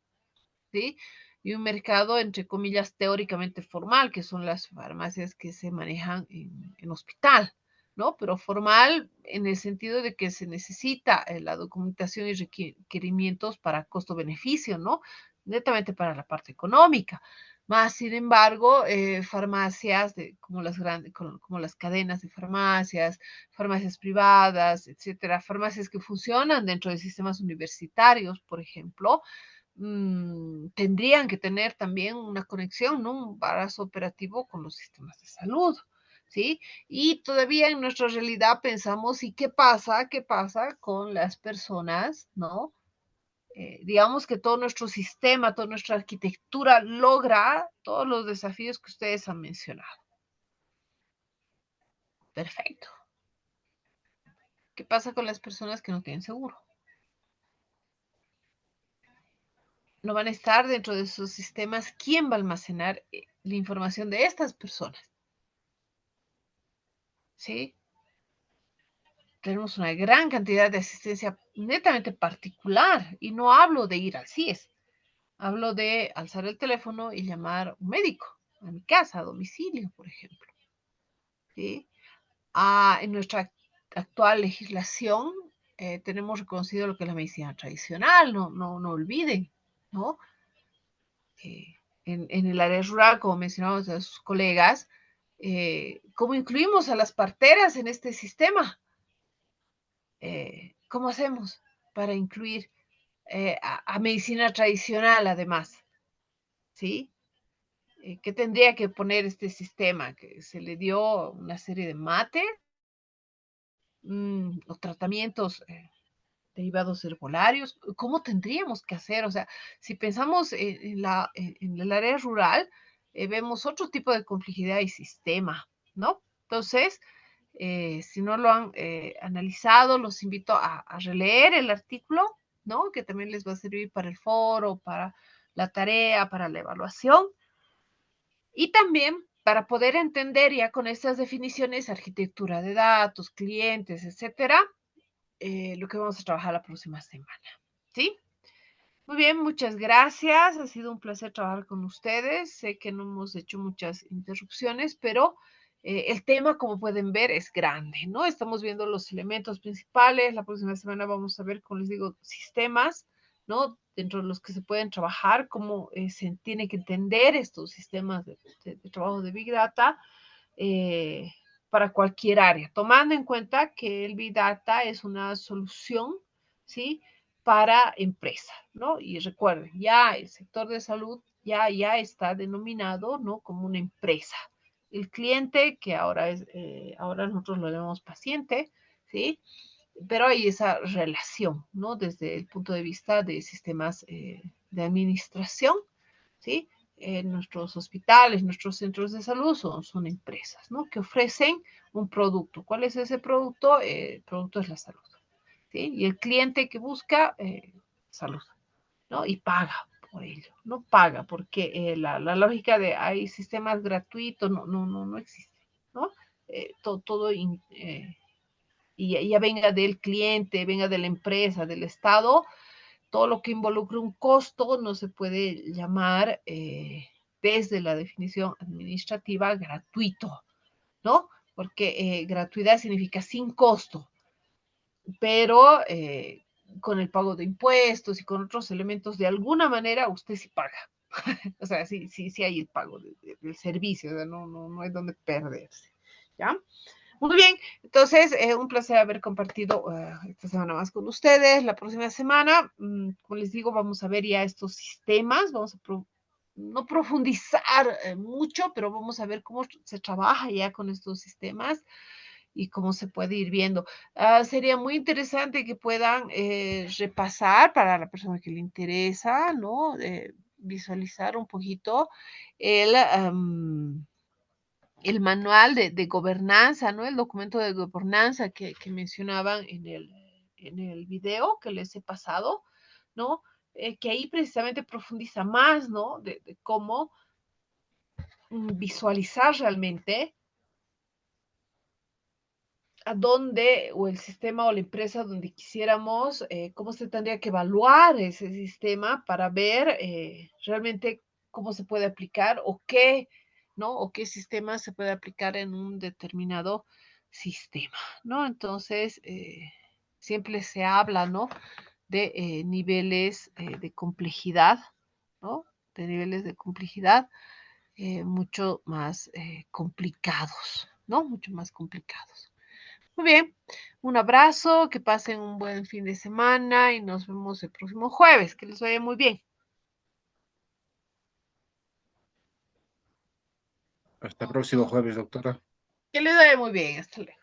¿sí? Y un mercado, entre comillas, teóricamente formal, que son las farmacias que se manejan en hospital, ¿no? Pero formal en el sentido de que se necesita la documentación y requerimientos para costo-beneficio, ¿no? Netamente para la parte económica. Más, sin embargo, farmacias como las grandes, como las cadenas de farmacias, farmacias privadas, etcétera, farmacias que funcionan dentro de sistemas universitarios, por ejemplo, tendrían que tener también una conexión, ¿no? Un brazo operativo con los sistemas de salud, ¿sí? Y todavía en nuestra realidad pensamos, ¿y qué pasa? ¿Qué pasa con las personas, ¿no? Digamos que todo nuestro sistema, toda nuestra arquitectura logra todos los desafíos que ustedes han mencionado. Perfecto. ¿Qué pasa con las personas que no tienen seguro? No van a estar dentro de esos sistemas. ¿Quién va a almacenar la información de estas personas? ¿Sí? Tenemos una gran cantidad de asistencia netamente particular y no hablo de ir al CIES, hablo de alzar el teléfono y llamar a un médico a mi casa, a domicilio, por ejemplo. ¿Sí? En nuestra actual legislación tenemos reconocido lo que es la medicina tradicional, no olviden, ¿no? En el área rural, como mencionamos a sus colegas, ¿cómo incluimos a las parteras en este sistema? ¿Cómo hacemos para incluir a medicina tradicional además? ¿Sí? ¿Qué tendría que poner este sistema? Que se le dio una serie de mates, o tratamientos derivados herbolarios. ¿Cómo tendríamos que hacer? O sea, si pensamos en el área rural, vemos otro tipo de complejidad y sistema, ¿no? Entonces, si no lo han analizado, los invito a releer el artículo, ¿no? Que también les va a servir para el foro, para la tarea, para la evaluación. Y también para poder entender ya con estas definiciones, arquitectura de datos, clientes, etcétera, lo que vamos a trabajar la próxima semana. ¿Sí? Muy bien, muchas gracias. Ha sido un placer trabajar con ustedes. Sé que no hemos hecho muchas interrupciones, pero el tema, como pueden ver, es grande, ¿no? Estamos viendo los elementos principales. La próxima semana vamos a ver, como les digo, sistemas, ¿no? Dentro de los que se pueden trabajar, cómo se tiene que entender estos sistemas de trabajo de Big Data para cualquier área, tomando en cuenta que el Big Data es una solución, ¿sí? Para empresa, ¿no? Y recuerden, ya el sector de salud ya está denominado, ¿no? Como una empresa. El cliente, que ahora ahora nosotros lo llamamos paciente, ¿sí? Pero hay esa relación, ¿no? Desde el punto de vista de sistemas de administración, ¿sí? Nuestros hospitales, nuestros centros de salud son empresas, ¿no? Que ofrecen un producto. ¿Cuál es ese producto? El producto es la salud, ¿sí? Y el cliente que busca salud, ¿no? Y paga por ello, no paga, porque la lógica de hay sistemas gratuitos no existe, ¿no? Todo y ya venga del cliente, venga de la empresa, del Estado, todo lo que involucre un costo no se puede llamar desde la definición administrativa gratuito, ¿no? Porque gratuidad significa sin costo, pero con el pago de impuestos y con otros elementos, de alguna manera usted sí paga. O sea, sí hay el pago del servicio, o sea, no hay donde perderse, ¿ya? Muy bien, entonces un placer haber compartido esta semana más con ustedes. La próxima semana, como les digo, vamos a ver ya estos sistemas, vamos a no profundizar mucho, pero vamos a ver cómo se trabaja ya con estos sistemas y cómo se puede ir viendo. Sería muy interesante que puedan repasar para la persona que le interesa, ¿no? Visualizar un poquito el manual de gobernanza, ¿no? El documento de gobernanza que mencionaban en el video que les he pasado, ¿no? Que ahí precisamente profundiza más, ¿no? De cómo visualizar realmente a dónde, o el sistema o la empresa donde quisiéramos, cómo se tendría que evaluar ese sistema para ver realmente cómo se puede aplicar o qué, ¿no? O qué sistema se puede aplicar en un determinado sistema, ¿no? Entonces, siempre se habla, ¿no? De niveles de complejidad, ¿no? De niveles de complejidad mucho más complicados, ¿no? Mucho más complicados. Muy bien, un abrazo, que pasen un buen fin de semana y nos vemos el próximo jueves. Que les vaya muy bien. Hasta el próximo jueves, doctora. Que les vaya muy bien. Hasta luego.